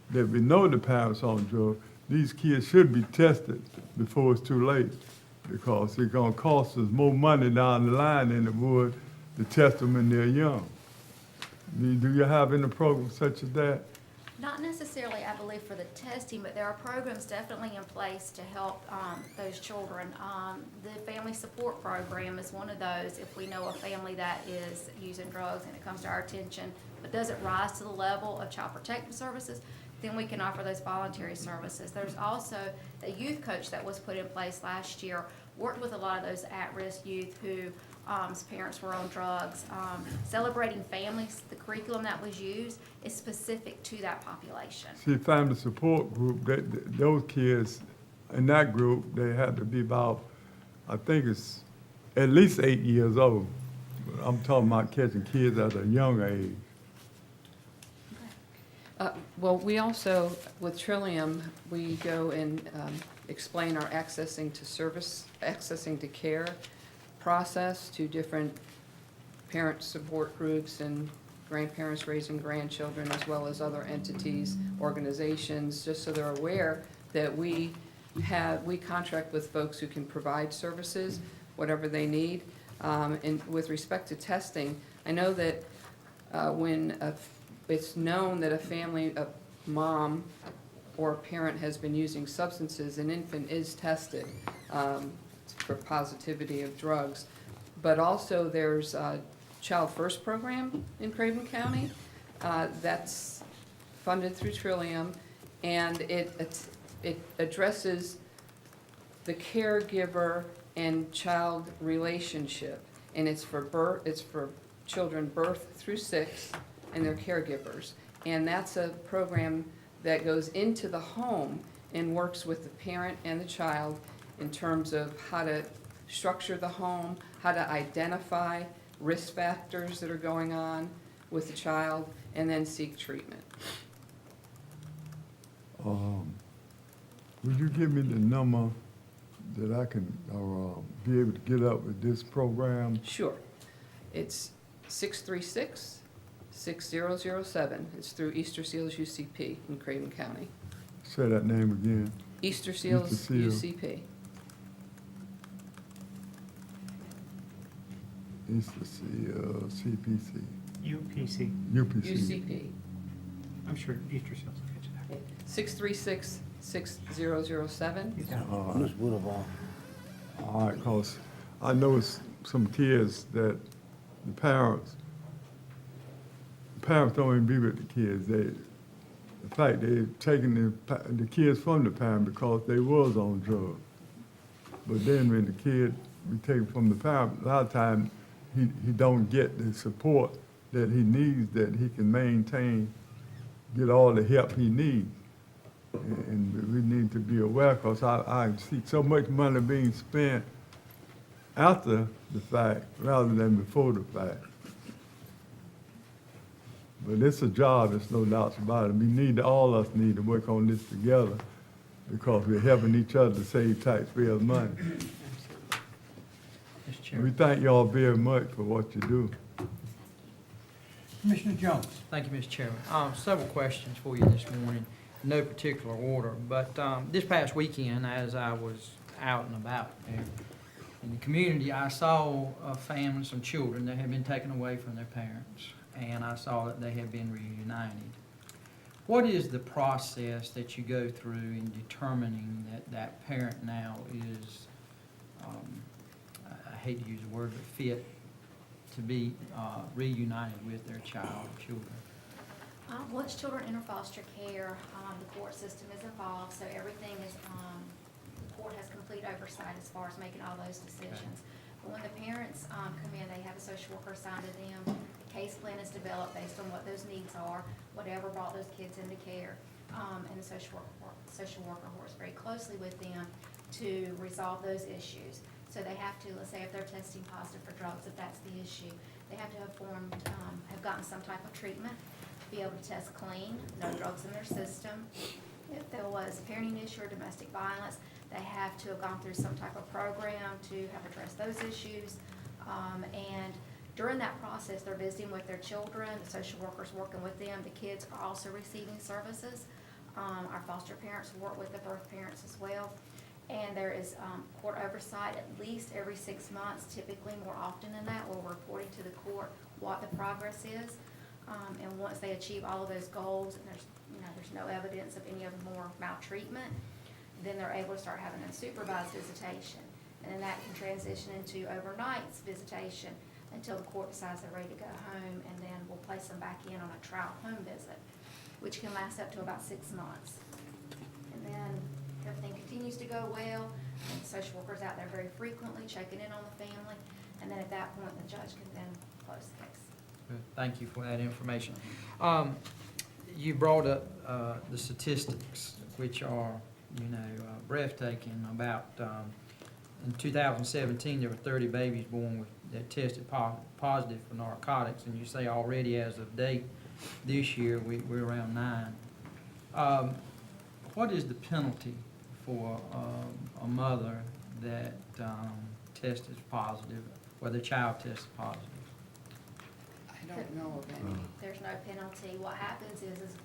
that we know the parents on drugs, these kids should be tested before it's too late, because it's gonna cost us more money down the line than it would to test them when they're young. Do you have any programs such as that? Not necessarily, I believe, for the testing, but there are programs definitely in place to help those children. The family support program is one of those. If we know a family that is using drugs and it comes to our attention, but doesn't rise to the level of child protective services, then we can offer those voluntary services. There's also a youth coach that was put in place last year, worked with a lot of those at-risk youth whose parents were on drugs. Celebrating Families, the curriculum that was used, is specific to that population. See, family support group, those kids in that group, they had to be about, I think it's at least 8 years old. I'm talking about catching kids at a younger age. Well, we also, with Trillium, we go and explain our accessing to care process to different parent support groups and grandparents raising grandchildren, as well as other entities, organizations, just so they're aware that we contract with folks who can provide services, whatever they need. And with respect to testing, I know that when it's known that a family, a mom or a parent has been using substances, an infant is tested for positivity of drugs. But also there's a Child First program in Craven County that's funded through Trillium, and it addresses the caregiver and child relationship, and it's for children birth through 6 and their caregivers. And that's a program that goes into the home and works with the parent and the child in terms of how to structure the home, how to identify risk factors that are going on with the child, and then seek treatment. Would you give me the number that I can, be able to get up with this program? Sure. It's 636-6007. It's through Easter Seals UCP in Craven County. Say that name again. Easter Seals Seals. UCP. Easter CPC, UPC. UPC. UCP. I'm sure Easter Seals will get you there. 636-6007. Ms. Woodavon. All right, cause I know some kids that the parents don't even be with the kids. In fact, they're taking the kids from the parent because they was on drugs. But then when the kid be taken from the parent, a lot of times he don't get the support that he needs, that he can maintain, get all the help he needs. And we need to be aware, because I see so much money being spent after the fact rather than before the fact. But it's a job, there's no doubts about it. All of us need to work on this together, because we're helping each other to save taxpayers' money. Mr. Chair. We thank y'all very much for what you do. Commissioner Jones. Thank you, Mr. Chairman. Several questions for you this morning, no particular order, but this past weekend, as I was out and about there in the community, I saw a family, some children that had been taken away from their parents, and I saw that they had been reunited. What is the process that you go through in determining that that parent now is, I hate to use the word, but fit to be reunited with their child or children? Once children enter foster care, the court system is involved, so everything is, the court has complete oversight as far as making all those decisions. But when the parents come in, they have a social worker assigned to them. The case plan is developed based on what those needs are, whatever brought those kids into care. And the social worker works very closely with them to resolve those issues. So they have to, let's say if they're testing positive for drugs, if that's the issue, they have to have have gotten some type of treatment, be able to test clean, no drugs in their system. If there was a parenting issue or domestic violence, they have to have gone through some type of program to have addressed those issues. And during that process, they're visiting with their children, the social workers working with them, the kids are also receiving services. Our foster parents work with the birth parents as well. And there is court oversight at least every 6 months, typically more often than that. We're reporting to the court what the progress is. And once they achieve all of those goals, and there's no evidence of any of more maltreatment, then they're able to start having unsupervised visitation. And then that can transition into overnight visitation until the court decides they're ready to go home, and then we'll place them back in on a trial home visit, which can last up to about 6 months. And then everything continues to go well, and the social worker's out there very frequently checking in on the family, and then at that point, the judge can then close the case. Good. Thank you for that information. You brought up the statistics, which are, breathtaking. About in 2017, there were 30 babies born that tested positive for narcotics, and you say already as of date this year we're around 9. What is the penalty for a mother that tested positive, or the child tested positive? I don't know of any. There's no penalty. What happens is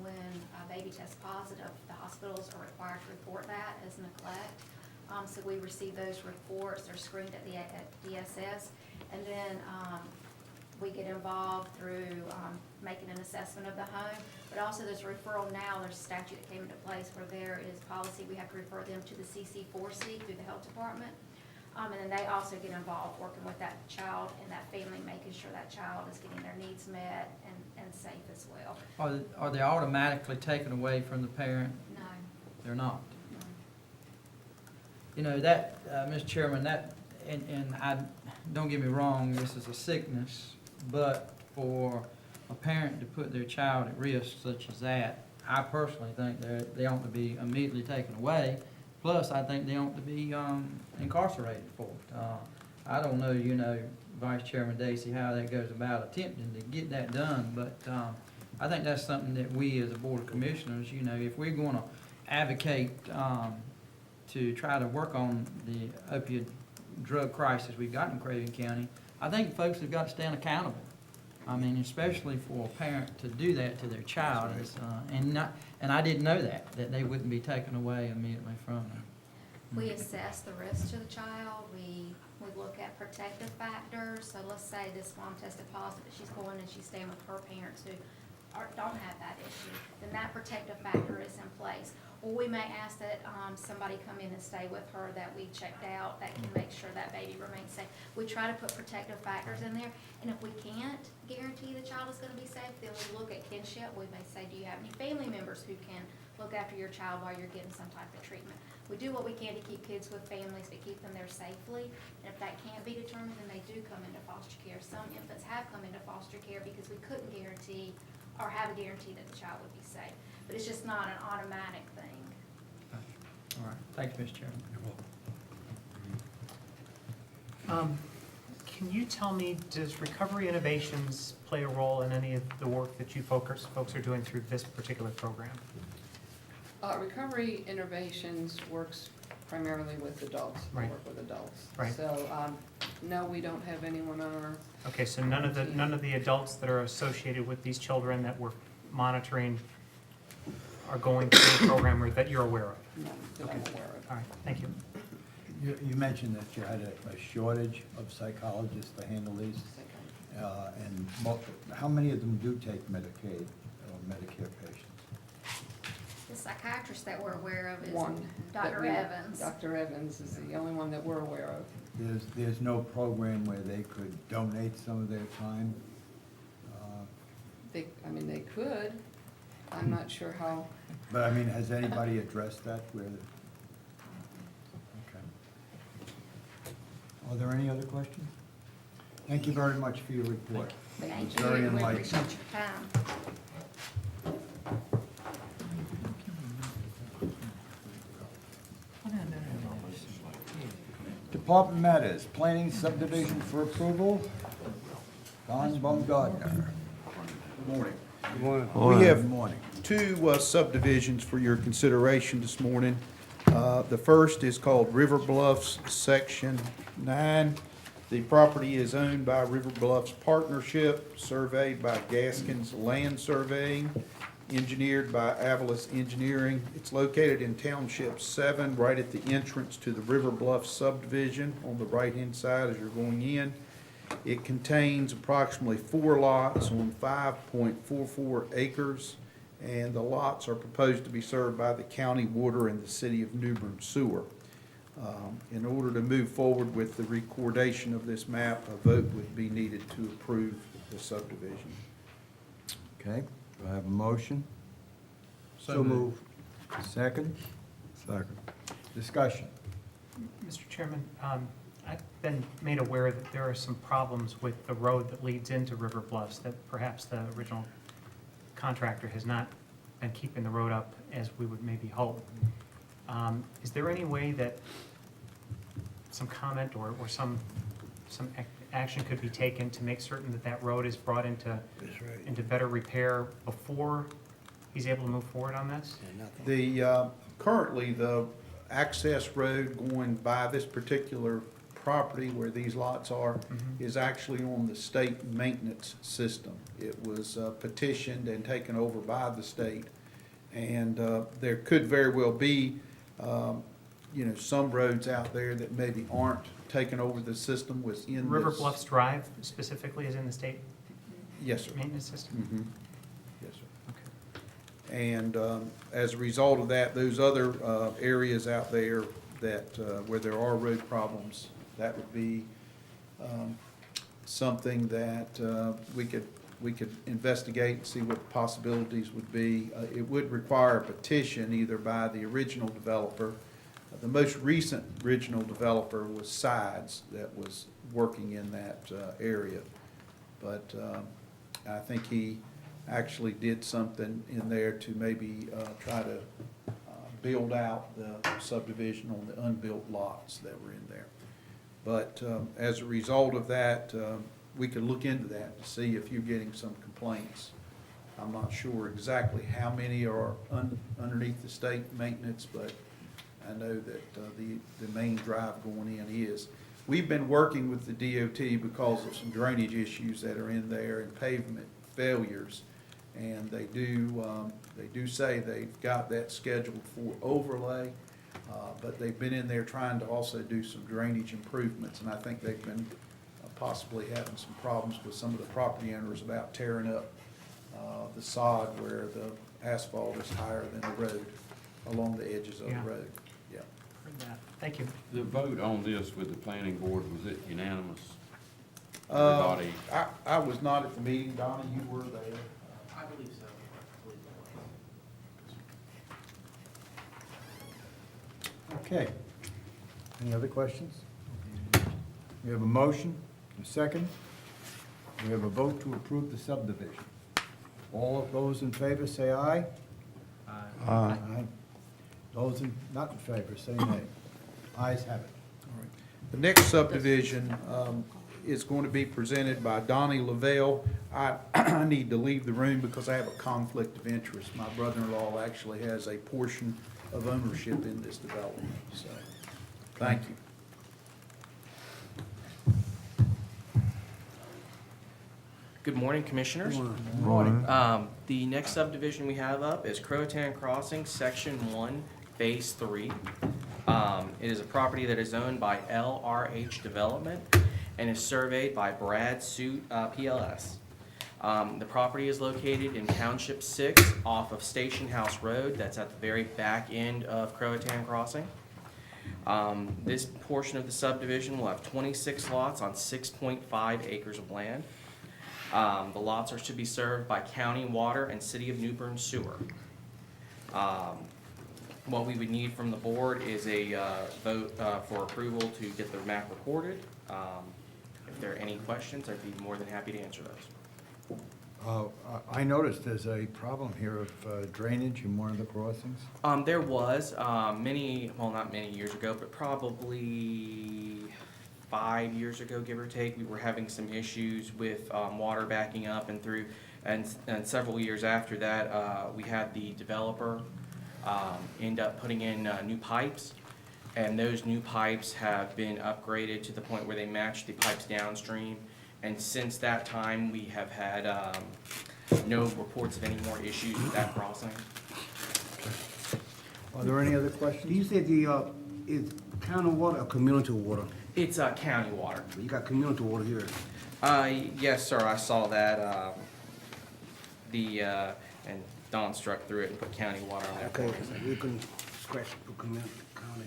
when a baby tests positive, the hospitals are required to report that as neglect. So we receive those reports, they're screened at DSS, and then we get involved through making an assessment of the home. But also there's a referral now, there's a statute that came into place where there is policy, we have to refer them to the CC4C through the health department. And then they also get involved working with that child and that family, making sure that child is getting their needs met and safe as well. Are they automatically taken away from the parent? No. They're not. No. That, Mr. Chairman, and I, don't get me wrong, this is a sickness, but for a parent to put their child at risk such as that, I personally think they ought to be immediately taken away. Plus, I think they ought to be incarcerated for it. I don't know, Vice Chairman Dacey, how that goes about attempting to get that done, but I think that's something that we as a Board of Commissioners, if we're going to advocate to try to work on the opioid drug crisis we've got in Craven County, I think folks have got to stand accountable. I mean, especially for a parent to do that to their child, and I didn't know that they wouldn't be taken away immediately from them. We assess the risk to the child. We look at protective factors. So let's say this mom tested positive, she's going and she's staying with her parents who don't have that issue, then that protective factor is in place. Or we may ask that somebody come in and stay with her that we checked out that can make sure that baby remains safe. We try to put protective factors in there, and if we can't guarantee the child is going to be safe, then we look at kinship. We may say, do you have any family members who can look after your child while you're getting some type of treatment? We do what we can to keep kids with families, but keep them there safely. And if that can't be determined, then they do come into foster care. Some infants have come into foster care because we couldn't guarantee or have a guarantee that the child would be safe. But it's just not an automatic thing. All right, thank you, Mr. Chairman. Can you tell me, does Recovery Innovations play a role in any of the work that you folks are doing through this particular program? Recovery Innovations works primarily with adults. We Right. work with adults. Right. So, no, we don't have anyone on our, Okay, so none of the adults that are associated with these children that we're monitoring are going through the program or that you're aware of? no, that I'm aware of. All right, thank you. You mentioned that you had a shortage of psychologists to handle these, and how many of them do take Medicaid or Medicare patients? The psychiatrist that we're aware of is One. that Dr. we- Evans. Dr. Evans is the only one that we're aware of. There's no program where they could donate some of their time? They could. I'm not sure how. But I mean, has anybody addressed that where? Okay. Are there any other questions? Thank you very much for your report. Thank It's very you. We enlightening. appreciate your time. Department matters, planning subdivision for approval. Don Baumgartner. Morning. We have morning. Two subdivisions for your consideration this morning. The first is called River Bluffs, Section 9. The property is owned by River Bluffs Partnership, surveyed by Gaskins Land Surveying, engineered by Avalos Engineering. It's located in Township 7, right at the entrance to the River Bluffs subdivision on the right-hand side as you're going in. It contains approximately 4 lots on 5.44 acres, and the lots are proposed to be served by the county water and the city of New Bern sewer. In order to move forward with the recordation of this map, a vote would be needed to approve the subdivision. Okay, do I have a motion? So moved. Second? Second. Discussion. Mr. Chairman, I've been made aware that there are some problems with the road that leads into River Bluffs, that perhaps the original contractor has not been keeping the road up as we would maybe hope. Is there any way that some comment or some action could be taken to make certain that that road is brought into better repair before he's able to move forward on this? Currently, the access road going by this particular property where these lots are is actually on the state maintenance system. It was petitioned and taken over by the state. And there could very well be, some roads out there that maybe aren't taken over the system within this. River Bluffs Drive specifically is in the state Yes, sir. maintenance system? Yes, sir. Okay. And as a result of that, those other areas out there that, where there are road problems, that would be something that we could investigate and see what the possibilities would be. It would require a petition either by the original developer. The most recent original developer was Sides that was working in that area. But I think he actually did something in there to maybe try to build out the subdivision on the unbuilt lots that were in there. But as a result of that, we could look into that to see if you're getting some complaints. I'm not sure exactly how many are underneath the state maintenance, but I know that the main drive going in is. We've been working with the DOT because of some drainage issues that are in there and pavement failures. And they do say they've got that scheduled for overlay, but they've been in there trying to also do some drainage improvements. And I think they've been possibly having some problems with some of the property owners about tearing up the sod where the asphalt is higher than the road, along the edges of the Yeah. road. Yeah. Heard that. Thank you. The vote on this with the planning board, was it unanimous? Uh, Everybody, I was not at the meeting. Donna, you were there. I believe so. Okay. Any other questions? We have a motion, a second. We have a vote to approve the subdivision. All of those in favor say aye. Aye. Those not in favor say nay. Ayes have it. All right. The next subdivision is going to be presented by Donnie Lavelle. I need to leave the room because I have a conflict of interest. My brother-in-law actually has a portion of ownership in this development, so, thank you. Good morning, Commissioners. Morning. The next subdivision we have up is Croatan Crossing, Section 1, Phase 3. It is a property that is owned by LRH Development and is surveyed by Brad Suit PLS. The property is located in Township 6 off of Station House Road. That's at the very back end of Croatan Crossing. This portion of the subdivision will have 26 lots on 6.5 acres of land. The lots are to be served by county water and City of New Bern sewer. What we would need from the board is a vote for approval to get the map recorded. If there are any questions, I'd be more than happy to answer those. I noticed there's a problem here of drainage in one of the crossings. There was not many years ago, but probably 5 years ago, give or take, we were having some issues with water backing up and through, and several years after that, we had the developer end up putting in new pipes, and those new pipes have been upgraded to the point where they match the pipes downstream. And since that time, we have had no reports of any more issues with that crossing. Are there any other Do questions? you say the, is county water or community water? It's county water. You got community water here. Yes, sir, I saw that. And Don struck through it and put county water on it. Okay, so we can scratch the community, county.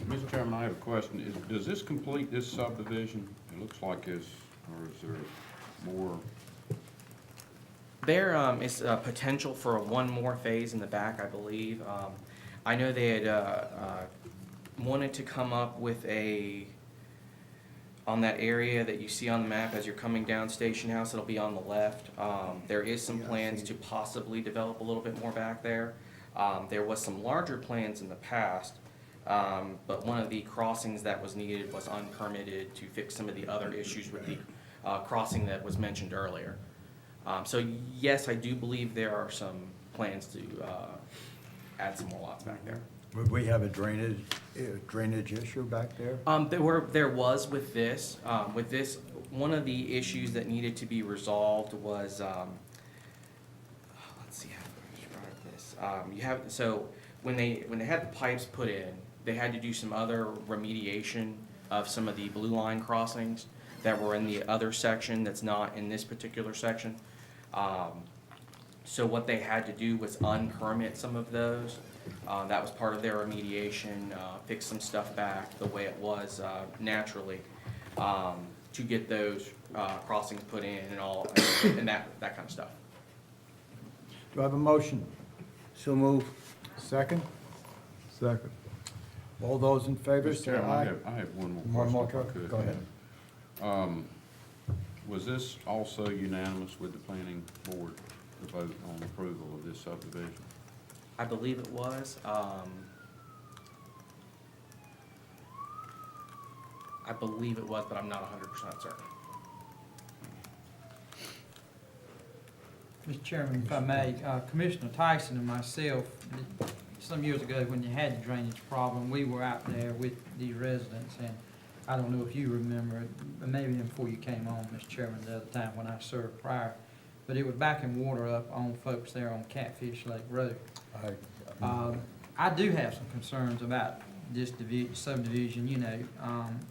Mr. Chairman, I have a question. Does this complete this subdivision? It looks like it's, or is there more? There is a potential for one more phase in the back, I believe. I know they had wanted to come up with on that area that you see on the map as you're coming down Station House, it'll be on the left. There is some plans to possibly develop a little bit more back there. There was some larger plans in the past, but one of the crossings that was needed was unpermitted to fix some of the other issues with the crossing that was mentioned earlier. So yes, I do believe there are some plans to add some more lots back there. Would we have a drainage issue back there? There was with this. One of the issues that needed to be resolved was, let's see how to describe this. So when they had the pipes put in, they had to do some other remediation of some of the blue line crossings that were in the other section that's not in this particular section. So what they had to do was unpermit some of those. That was part of their remediation, fix some stuff back the way it was naturally, to get those crossings put in and all, and that kind of stuff. Do I have a motion? So move. Second? Second. All those in favor Mr. say Chairman, aye. I have one more One question more, if I could. go ahead. Was this also unanimous with the planning board, the vote on approval of this subdivision? I believe it was. I believe it was, but I'm not 100% certain. Mr. Chairman, if I may, Commissioner Tyson and myself, some years ago, when you had the drainage problem, we were out there with these residents, and I don't know if you remember, but maybe before you came on, Mr. Chairman, the other time when I served prior, but it was backing water up on folks there on Catfish Lake Road. I do have some concerns about this subdivision, you know,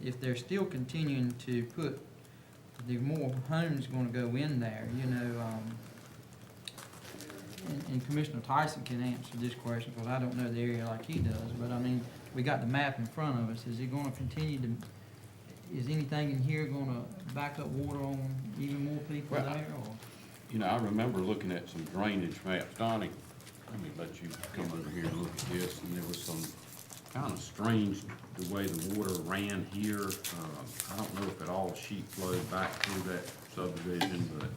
if they're still continuing to put, the more homes gonna go in there, you know, and Commissioner Tyson can answer this question, because I don't know the area like he does, but I mean, we got the map in front of us, is it gonna continue to, is anything in here gonna back up water on even more people Well, there, or? You know, I remember looking at some drainage maps. Donnie, let me let you come over here and look at this, and there was some kind of strange, the way the water ran here. I don't know if it all sheet flowed back through that subdivision, but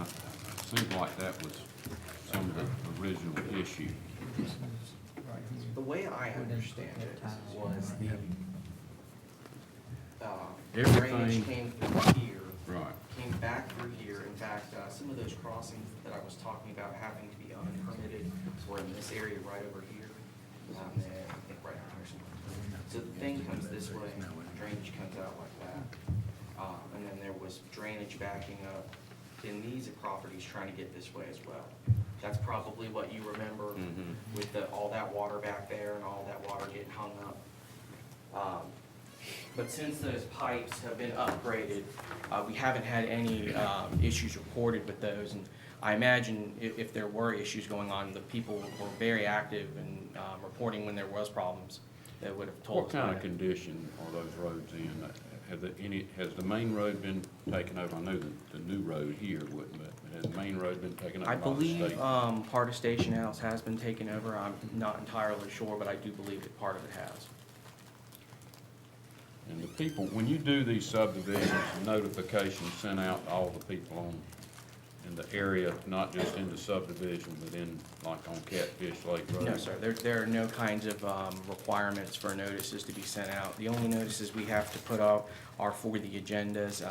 it seemed like that was some of the original issue. This is right here. The way I understand it was the Everything- drainage came through here, Right. came back through here. In fact, some of those crossings that I was talking about having to be unpermitted were in this area right over here. And I think right here somewhere. So the thing comes this way, drainage comes out like that. And then there was drainage backing up in these properties trying to get this way as well. That's probably what you remember with all that water back there and all that water getting hung up. But since those pipes have been upgraded, we haven't had any issues reported with those. And I imagine if there were issues going on, the people were very active in reporting when there was problems. They would have told What us. kind about of it. condition are those roads in? Has the main road been taken over? I know the new road here wouldn't, but has the main road been taken over I by the believe state? part of Station House has been taken over. I'm not entirely sure, but I do believe that part of it has. And the people, when you do these subdivisions, notifications sent out to all the people in the area, not just in the subdivision, but in, like on Catfish Lake Road? No, sir. There are no kinds of requirements for notices to be sent out. The only notices we have to put out are for the agendas.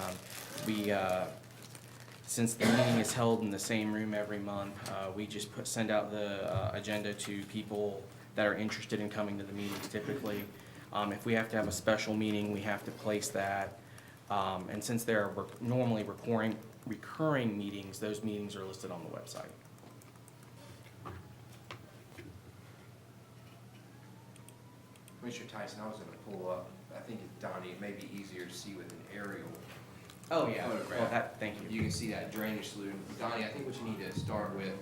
Since the meeting is held in the same room every month, we just send out the agenda to people that are interested in coming to the meetings typically. If we have to have a special meeting, we have to place that. And since there are normally recurring meetings, those meetings are listed on the website. Commissioner Tyson, I was gonna pull up, I think Donnie, it may be easier to see with an aerial Oh, yeah. photograph. Well, thank you. You can see that drainage solution. Donnie, I think what you need to start with,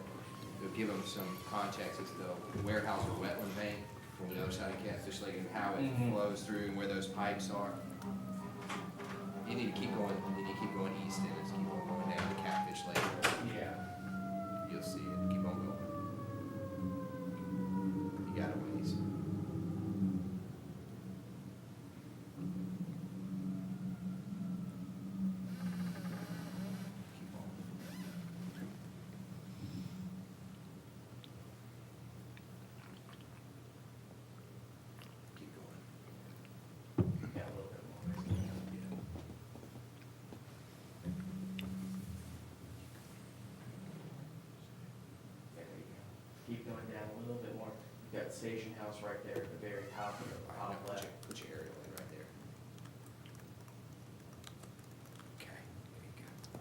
to give them some context, is the warehouse or wetland bank from the other side of Catfish Lake and how it flows through and where those pipes are. You need to keep going, east and just keep on going down to Catfish Lake. Yeah. You'll see it, keep on going. You got a ways. Keep on. Keep going. Yeah, a little bit more. There you go. Keep going down a little bit more. You've got Station House right there at the very top of the top left. Put your aerial in right there. Okay, there you go.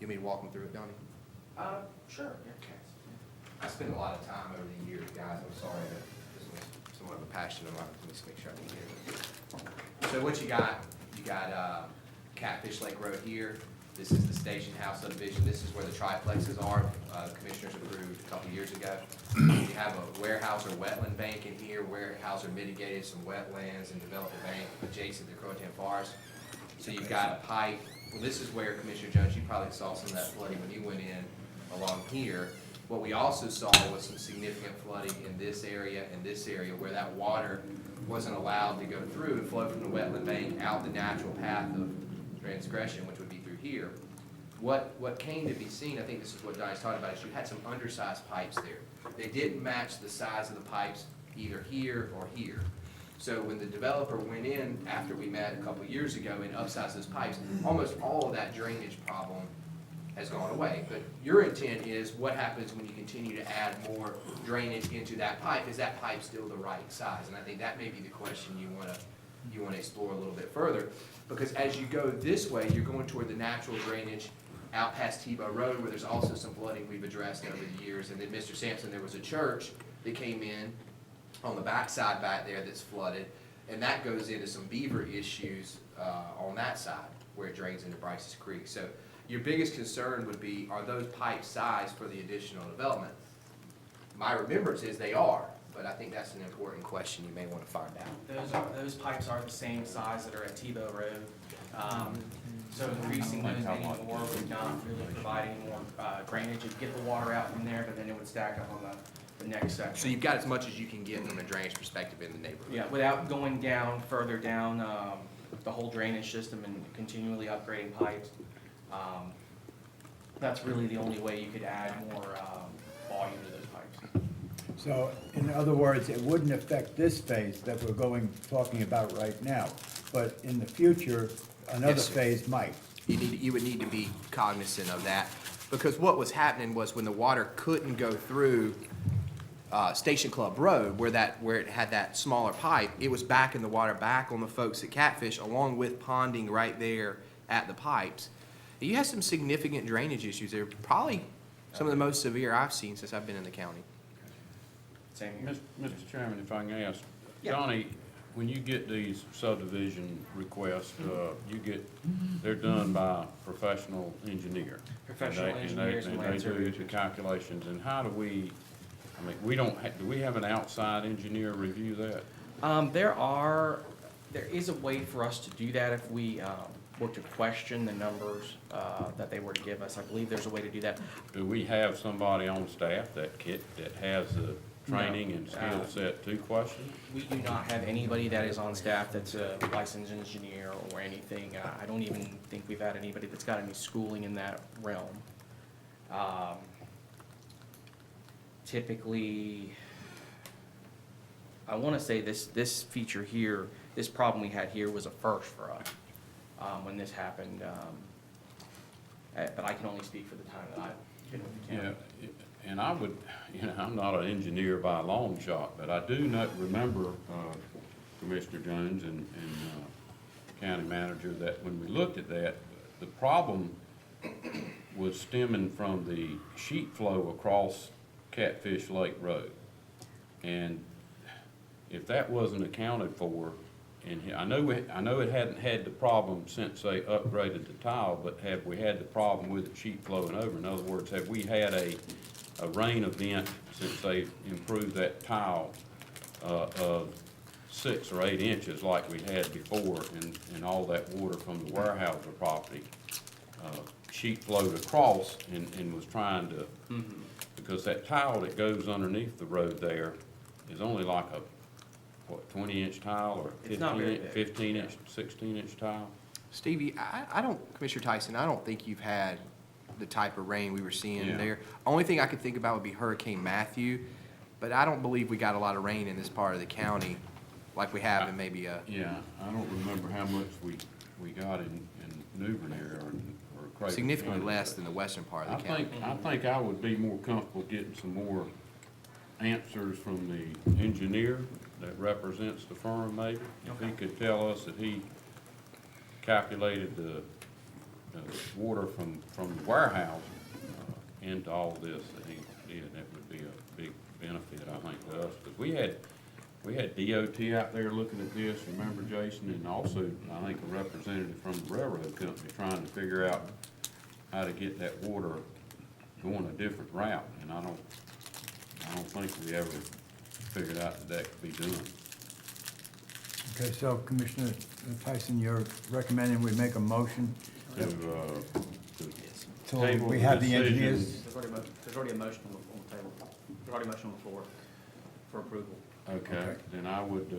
You want me to walk them through it, Donnie? Sure, yeah. Okay. I spent a lot of time over the years, guys, I'm sorry that this was somewhat of a passion of mine, let me just make sure I can hear it. So what you got Catfish Lake Road here, this is the Station House subdivision, this is where the triplexes are, commissioners approved a couple years ago. You have a warehouse or wetland bank in here, warehouse or mitigated some wetlands and developed a bank adjacent to Croatan Forest. So you've got a pipe, well, this is where Commissioner Jones, you probably saw some of that flooding when you went in along here. What we also saw was some significant flooding in this area and this area where that water wasn't allowed to go through and flow from the wetland bank out the natural path of transgression, which would be through here. What came to be seen, I think this is what Donnie's talking about, is you had some undersized pipes there. They didn't match the size of the pipes either here or here. So when the developer went in after we met a couple years ago and upsized those pipes, almost all of that drainage problem has gone away. But your intent is what happens when you continue to add more drainage into that pipe? Is that pipe still the right size? And I think that may be the question you wanna explore a little bit further. Because as you go this way, you're going toward the natural drainage out past Tebow Road, where there's also some flooding we've addressed over the years. And then Mr. Sampson, there was a church that came in on the backside back there that's flooded, and that goes into some beaver issues on that side where it drains into Bryce's Creek. So your biggest concern would be, are those pipes sized for the additional development? My remembrance is they are, but I think that's an important question you may want to find out. Those pipes are the same size that are at Tebow Road. So increasing those anymore would not really provide any more drainage. It'd get the water out from there, but then it would stack up on the next section. So you've got as much as you can get from a drainage perspective in the neighborhood. Yeah, without going down, further down the whole drainage system and continually upgrading pipes. That's really the only way you could add more volume to those pipes. So, in other words, it wouldn't affect this phase that we're talking about right now, but in the future, another Yes, sir. phase might. You would need to be cognizant of that, because what was happening was when the water couldn't go through Station Club Road, where it had that smaller pipe, it was backing the water back on the folks at Catfish, along with ponding right there at the pipes. You have some significant drainage issues there, probably some of the most severe I've seen since I've been in the county. Same here. Mr. Chairman, if I can ask, Yeah. Donnie, when you get these subdivision requests, they're done by a professional engineer. Professional And they- engineers and land they do surveyors. the calculations, and how do we, do we have an outside engineer review that? There is a way for us to do that if we were to question the numbers that they were to give us. I believe there's a way to do that. Do we have somebody on staff that has the training and skill No. set to question? We do not have anybody that is on staff that's a licensed engineer or anything. I don't even think we've had anybody that's got any schooling in that realm. Typically, I want to say this feature here, this problem we had here was a first for us when this happened. But I can only speak for the time that I've been with the county. Yeah, and I would, I'm not an engineer by a long shot, but I do not remember, Commissioner Jones and County Manager, that when we looked at that, the problem was stemming from the sheet flow across Catfish Lake Road. And if that wasn't accounted for, and I know it hadn't had the problem since they upgraded the tile, but have we had the problem with the sheet flowing over? In other words, have we had a rain event since they improved that tile of 6 or 8 inches like we had before, and all that water from the Warehouser property sheet flowed across and was trying to, because that tile that goes underneath the road there is only like a 20-inch tile or It's not very big. 15-inch, 16-inch tile? Stevie, I don't, Commissioner Tyson, I don't think you've had the type of rain we were seeing Yeah. there. Only thing I could think about would be Hurricane Matthew, but I don't believe we got a lot of rain in this part of the county like we have in maybe a. Yeah, I don't remember how much we got in Newbern area or Craven. Significantly County. less than the western part of the county. I think I would be more comfortable getting some more answers from the engineer that represents the firm maybe. If he could tell us that he calculated the water from the warehouse into all this that he did, that would be a big benefit, I think, to us. Because we had DOT out there looking at this, remember, Jason, and also, I think, a representative from the railroad company trying to figure out how to get that water going a different route, and I don't think we ever figured out that could be done. Okay, so Commissioner Tyson, you're recommending we make a motion To till table we the have the decision. engineers? There's already a motion on the table. There's already a motion on the floor for approval. Okay, then I would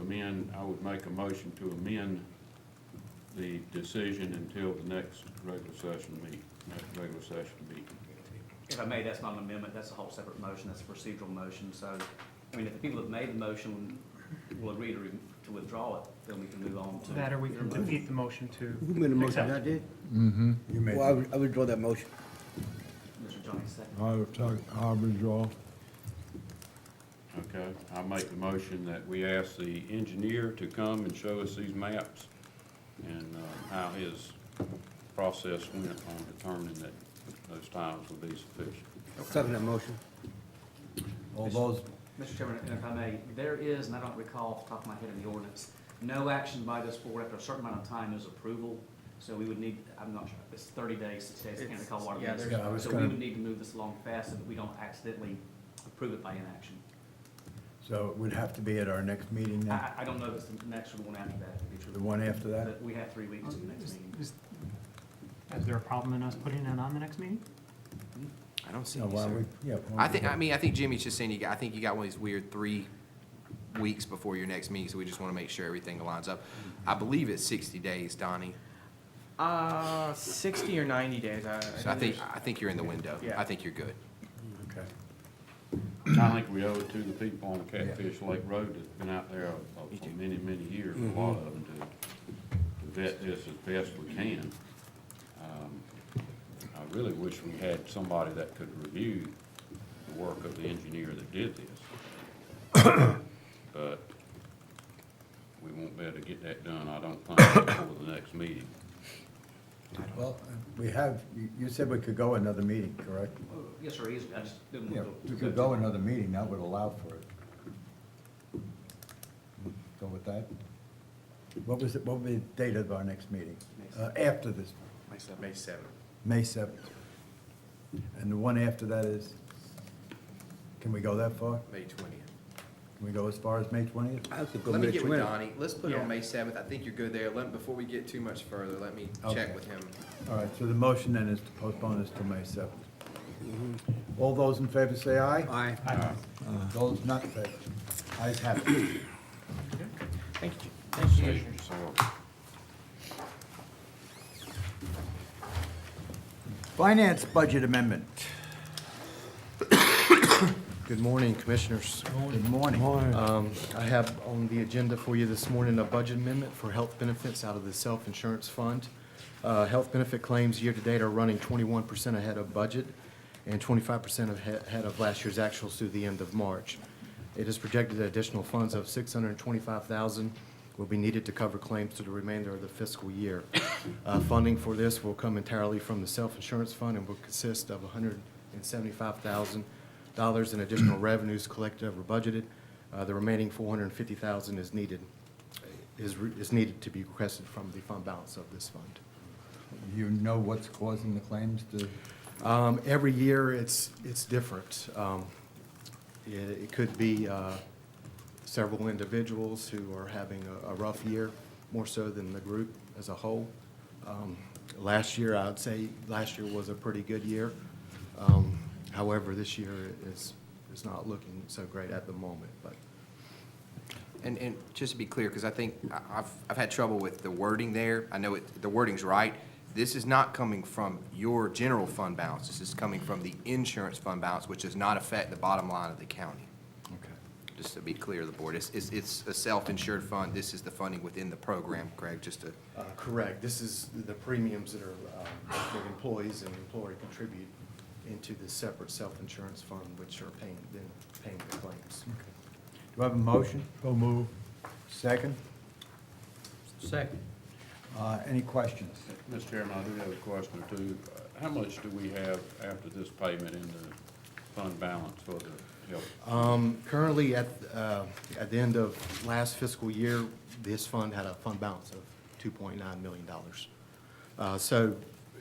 make a motion to amend the decision until the next regular session meeting. If I may, that's not an amendment, that's a whole separate motion, that's a procedural motion, so, I mean, if the people that made the motion will agree to withdraw it, then we can move on to. That or we can defeat the motion to Who made the motion? accept. I did? Mm-hmm. You made Well, I withdraw that motion. Mr. Johnny, second. I'll withdraw. Okay, I'll make the motion that we ask the engineer to come and show us these maps and how his process went on determining that those times would be sufficient. Second that motion. All those, Mr. Chairman, and if I may, there is, and I don't recall off the top of my head in the ordinance, no action by this board after a certain amount of time is approval. So we would need, I'm not sure, it's 30 days, 6 days, I can't recall what it Yeah, is. Yeah, I was So we gonna- would need to move this along fast so that we don't accidentally approve it by inaction. so it would have to be at our next meeting then? I don't know if it's the next or the one after that, to be true. The one after that? But we have 3 weeks to the next meeting. Is there a problem in us putting it on the next meeting? I don't see No, any, why sir. we, yeah. why I don't think, we- I think Jimmy's just saying, I think you got one of these weird 3 weeks before your next meeting, so we just want to make sure everything lines up. I believe it's 60 days, Donnie. 60 or 90 days. So I think you're in the window. Yeah. I think you're good. Okay. I think we owe it to the people on Catfish Lake Road that's been out there for many, many years, a lot of them, to vet this as best we can. I really wish we had somebody that could review the work of the engineer that did this. But we won't be able to get that done, I don't think, before the next meeting. Well, we have, you said we could go another meeting, correct? Yes, sir, easily, I just didn't Yeah, want to. we could go another meeting, that would allow for it. Go with that? What would be the date of our next meeting? After this, May 7th. May 7th. And the one after that is, can we go that far? May 20th. Can we go as far as May 20th? I have to go Let me May get with 20. Donnie. Let's put it Yeah. on May 7th. I think you're good there. Before we get too much further, let me Okay. check with him. All right, so the motion then is to postpone this to May 7th. All those in favor say aye. Aye. Those not in favor? Ayes have it. Thank you. Thank you, Commissioners. So, Finance budget amendment. Good morning, Commissioners. Good morning. I have on the agenda for you this morning a budget amendment for health benefits out of the self-insurance fund. Health benefit claims year-to-date are running 21% ahead of budget and 25% ahead of last year's actuals through the end of March. It is projected that additional funds of $625,000 will be needed to cover claims through the remainder of the fiscal year. Funding for this will come entirely from the self-insurance fund and will consist of $175,000 in additional revenues collected over budgeted. The remaining $450,000 is needed to be requested from the fund balance of this fund. You know what's causing the claims to? Every year, it's different. It could be several individuals who are having a rough year, more so than the group as a whole. Last year, I would say, last year was a pretty good year. However, this year is not looking so great at the moment, but. And just to be clear, because I think I've had trouble with the wording there. I know the wording's right. This is not coming from your general fund balance. This is coming from the insurance fund balance, which does not affect the bottom line of the county. Okay. Just to be clear to the board, it's a self-insured fund. This is the funding within the program, Greg, just to. Correct. This is the premiums that are, the employees and employer contribute into this separate self-insurance fund, which are paying the claims. Do I have a motion? So move. Second? Second. Any questions? Mr. Chairman, I do have a question or two. How much do we have after this payment in the fund balance for the health? Currently, at the end of last fiscal year, this fund had a fund balance of $2.9 million. So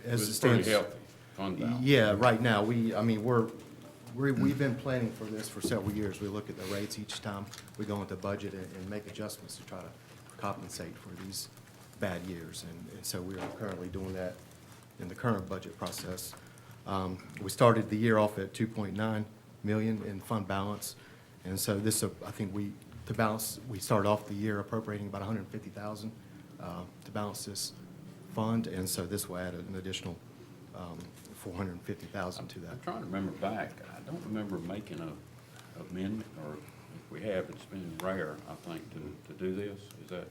as it It's stands. pretty healthy fund balance. Yeah, right now, we've been planning for this for several years. We look at the rates each time we go into budget and make adjustments to try to compensate for these bad years. And so we are currently doing that in the current budget process. We started the year off at $2.9 million in fund balance. And so this, I think we to balance, we started off the year appropriating about $150,000 to balance this fund, and so this will add an additional $450,000 to that. I'm trying to remember back, I don't remember making a amendment, or if we have, it's been rare, I think, to do this, is that?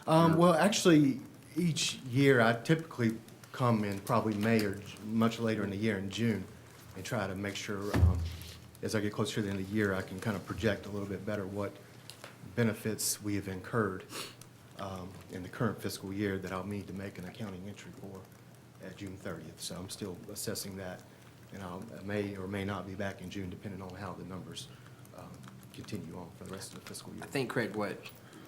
Well, actually, each year, I typically come in probably May or much later in the year, in June, and try to make sure, as I get closer to the end of the year, I can kind of project a little bit better what benefits we have incurred in the current fiscal year that I'll need to make an accounting entry for at June 30th. So I'm still assessing that, and I may or may not be back in June, depending on how the numbers continue on for the rest of the fiscal year. I think, Craig,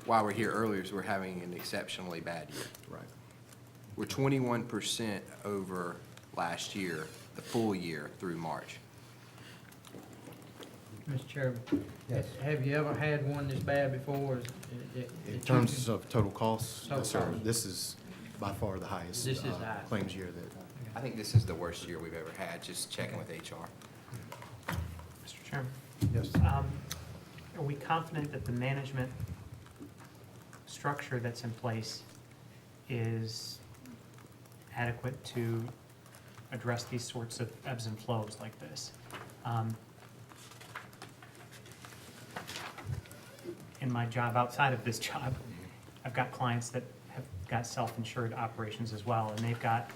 why we're here earlier is we're having an exceptionally bad year. Right. We're 21% over last year, the full year through March. Mr. Chairman, Yes. have you ever had one this bad before? In terms of total costs, Total yes, sir, cost. this is by far the highest This is high. claims year that. I think this is the worst year we've ever had, just checking with HR. Mr. Chairman, Yes. are we confident that the management structure that's in place is adequate to address these sorts of ebbs and flows like this? In my job outside of this job, I've got clients that have got self-insured operations as well, and they've got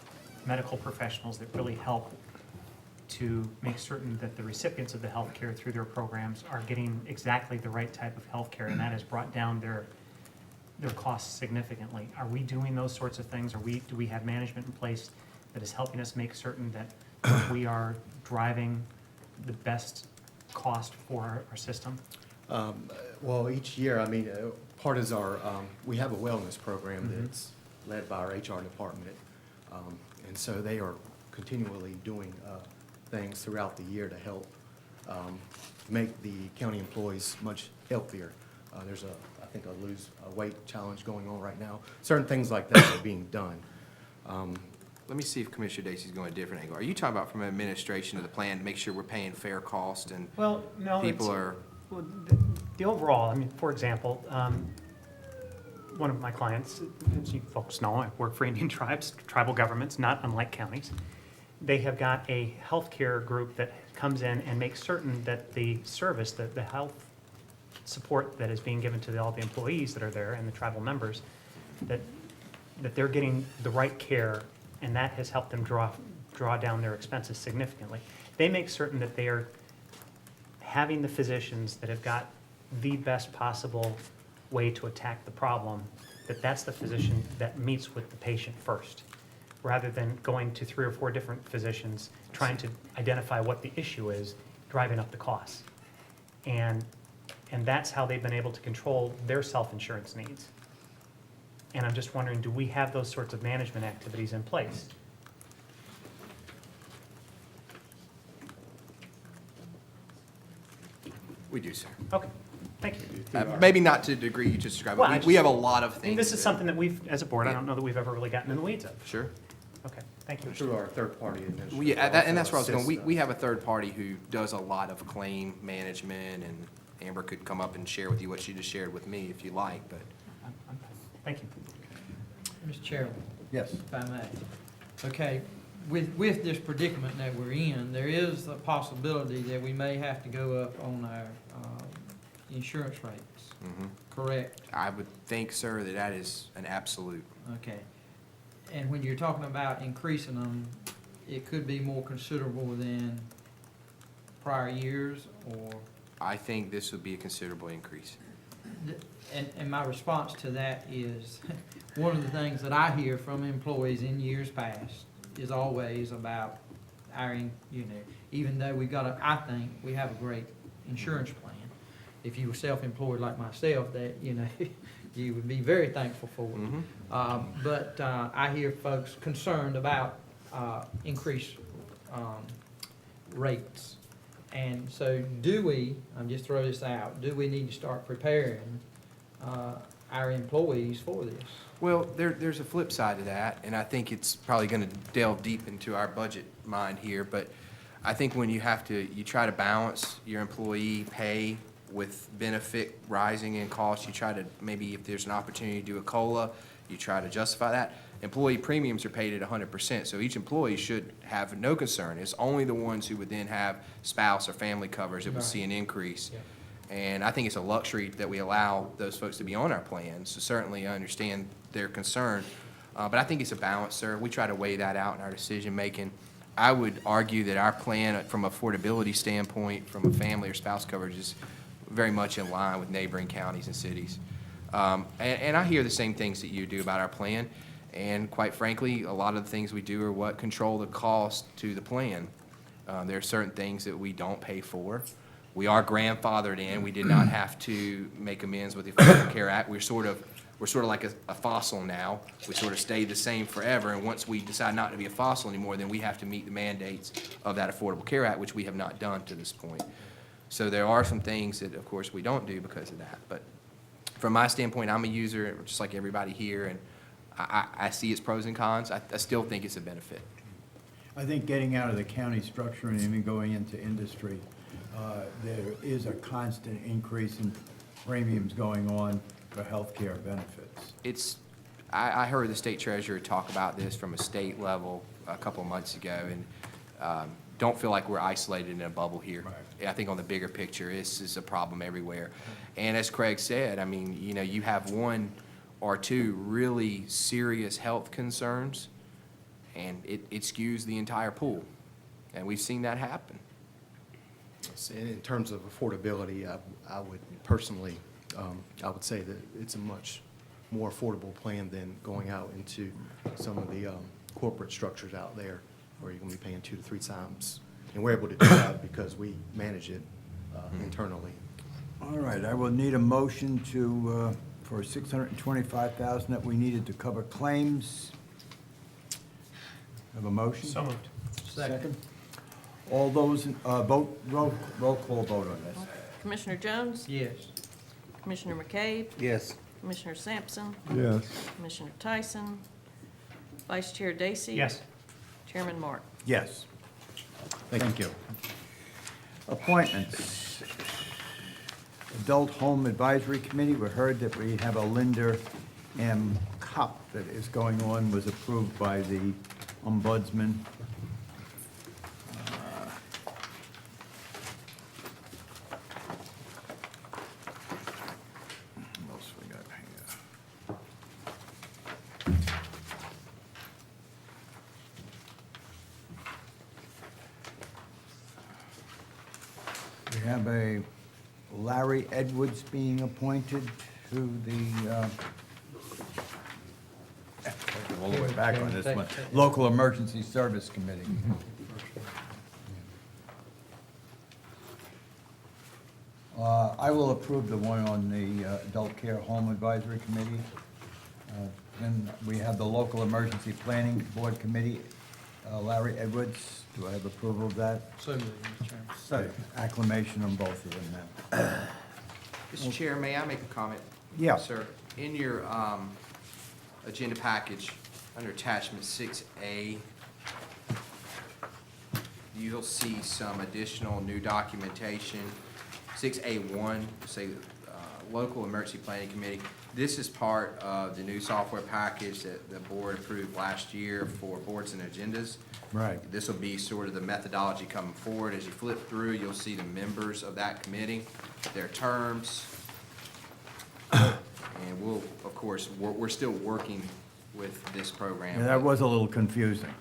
medical professionals that really help to make certain that the recipients of the health care through their programs are getting exactly the right type of health care, and that has brought down their costs significantly. Are we doing those sorts of things? Do we have management in place that is helping us make certain that we are driving the best cost for our system? Well, each year, I mean, part is our, we have a wellness program that's led by our HR department. And so they are continually doing things throughout the year to help make the county employees much healthier. There's I think a lose weight challenge going on right now. Certain things like that are being done. Let me see if Commissioner Dacey's going a different angle. Are you talking about from administration of the plan to make sure we're paying fair cost and Well, no, people are? Well, the overall, I mean, for example, one of my clients, as you folks know, I work for Indian tribes, tribal governments, not unlike counties. They have got a healthcare group that comes in and makes certain that the service, the health support that is being given to all the employees that are there and the tribal members, that they're getting the right care, and that has helped them draw down their expenses significantly. They make certain that they are having the physicians that have got the best possible way to attack the problem, that's the physician that meets with the patient first, rather than going to 3 or 4 different physicians, trying to identify what the issue is, driving up the costs. And that's how they've been able to control their self-insurance needs. And I'm just wondering, do we have those sorts of management activities in place? We do, sir. Okay, thank you. Maybe not to the degree you just described, Well, but I we just- have a lot of I mean, things. this is something that we've, as a board, I don't know that we've ever really gotten in the weeds of. Sure. Okay, thank you. Through our third-party administrator. And that's where I was going. Also We have a third party who does a lot of claim management, and Amber could come up and share with you what she just shared with me if you like, but. I'm fine. Thank you. Mr. Chairman, Yes. if I may. Okay, with this predicament that we're in, there is a possibility that we may have to go up on our insurance rates, correct? I would think, sir, that is an absolute. Okay. And when you're talking about increasing them, it could be more considerable than prior years, or? I think this would be a considerable increase. And my response to that is, one of the things that I hear from employees in years past is always about our, even though I think we have a great insurance plan. If you were self-employed like myself, that, you would be very thankful for it. But I hear folks concerned about increased rates. And so I'm just throwing this out, do we need to start preparing our employees for this? Well, there's a flip side to that, and I think it's probably going to delve deep into our budget mind here, but I think when you try to balance your employee pay with benefit rising in cost, you try to, maybe if there's an opportunity to do a COLA, you try to justify that. Employee premiums are paid at 100%, so each employee should have no concern. It's only the ones who would then have spouse or family covers that would see an increase. And I think it's a luxury that we allow those folks to be on our plans, so certainly I understand their concern. But I think it's a balance, sir. We try to weigh that out in our decision-making. I would argue that our plan, from affordability standpoint, from a family or spouse coverage, is very much in line with neighboring counties and cities. And I hear the same things that you do about our plan, and quite frankly, a lot of the things we do are what control the cost to the plan. There are certain things that we don't pay for. We are grandfathered in. We did not have to make amends with the Affordable Care Act. We're sort of like a fossil now. We sort of stay the same forever, and once we decide not to be a fossil anymore, then we have to meet the mandates of that Affordable Care Act, which we have not done to this point. So there are some things that, of course, we don't do because of that. But from my standpoint, I'm a user, just like everybody here, and I see its pros and cons. I still think it's a benefit. I think getting out of the county structure and even going into industry, there is a constant increase in premiums going on for healthcare benefits. I heard the state treasurer talk about this from a state level a couple of months ago, and don't feel like we're isolated in a bubble here. Right. I think on the bigger picture, this is a problem everywhere. And as Craig said, I mean, you know, you have one or two really serious health concerns, and it skews the entire pool. And we've seen that happen. In terms of affordability, I would personally, I would say that it's a much more affordable plan than going out into some of the corporate structures out there where you're going to be paying 2 to 3 times. And we're able to do that because we manage it internally. All right, I will need a motion to, for $625,000 that we needed to cover claims. Have a motion? So moved. Second. All those, roll call vote on this. Commissioner Jones? Yes. Commissioner McCabe? Yes. Commissioner Sampson? Yes. Commissioner Tyson? Vice Chair Dacey? Yes. Chairman Martin? Yes. Thank you. Appointments. Adult Home Advisory Committee, we heard that we have a Linda M. Kopp that is going on, was approved by the Ombudsman. What else we got here? We have a Larry Edwards being appointed to the, all the way back on this one, Local Emergency Service Committee. I will approve the one on the Adult Care Home Advisory Committee. Then we have the Local Emergency Planning Board Committee, Larry Edwards. Do I have approval of that? So moved, Mr. Chairman. So, acclamation on both of them now. Mr. Chair, may I make a comment? Yeah. Sir, in your agenda package, under attachment 6A, you'll see some additional new documentation. 6A1, say, Local Emergency Planning Committee. This is part of the new software package that the board approved last year for boards and agendas. Right. This will be sort of the methodology coming forward. As you flip through, you'll see the members of that committee, their terms. And we'll, of course, we're still working with this program. Yeah, that was a little confusing.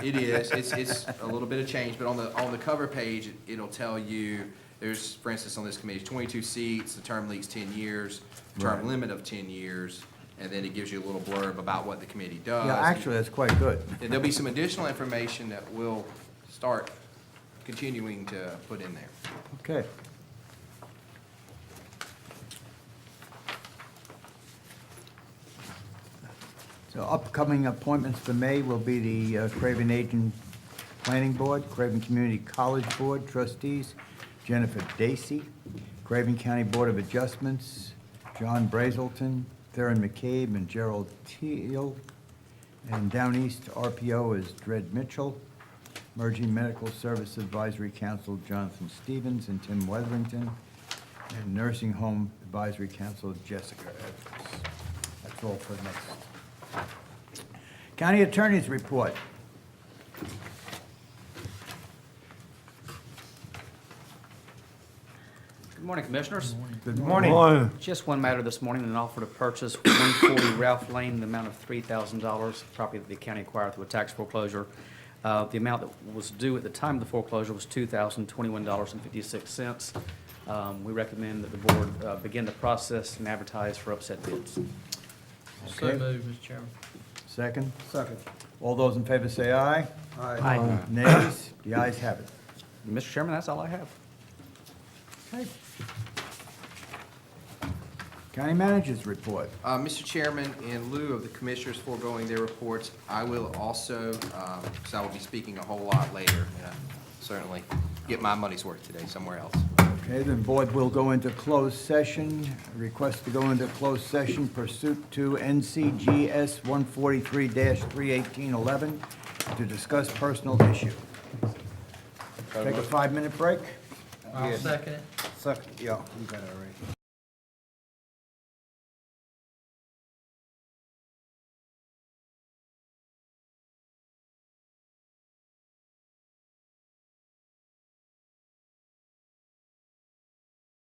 It is. It's a little bit of change, but on the cover page, it'll tell you, there's, for instance, on this committee, 22 seats, the term leads 10 years, term Right. limit of 10 years, and then it gives you a little blurb about what the committee does. Yeah, actually, that's quite good. And there'll be some additional information that we'll start continuing to put in there. Okay. So upcoming appointments for May will be the Craven Agent Planning Board, Craven Community College Board Trustees, Jennifer Dacey, Craven County Board of Adjustments, John Brazelton, Theron McCabe, and Gerald Teal. And down east, RPO is Dred Mitchell, Emerging Medical Service Advisory Council, Jonathan Stevens and Tim Weatherington. and Nursing Home Advisory Council, Jessica Evans. That's all for next. County Attorney's Report. Good morning, Commissioners. Good Morning. Just one matter this morning, an offer to purchase 140 Ralph Lane, in the amount of $3,000, property that the county acquired through a tax foreclosure. The amount that was due at the time of the foreclosure was $2,021.56. We recommend that the board begin the process and advertise for upset bids. So Okay. moved, Mr. Chairman. Second? Second. All those in favor say aye. Aye. Nays? The ayes have it. Mr. Chairman, that's all I have. Okay. County Manager's Report. Mr. Chairman, in lieu of the commissioners foregoing their reports, I will also, because I will be speaking a whole lot later, and certainly get my money's worth today somewhere else. Okay, the board will go into closed session. Request to go into closed session pursuant to NCGS 143-31811 to discuss personal issue. Take a 5-minute break. I'll second it. Second, yeah, you got it already.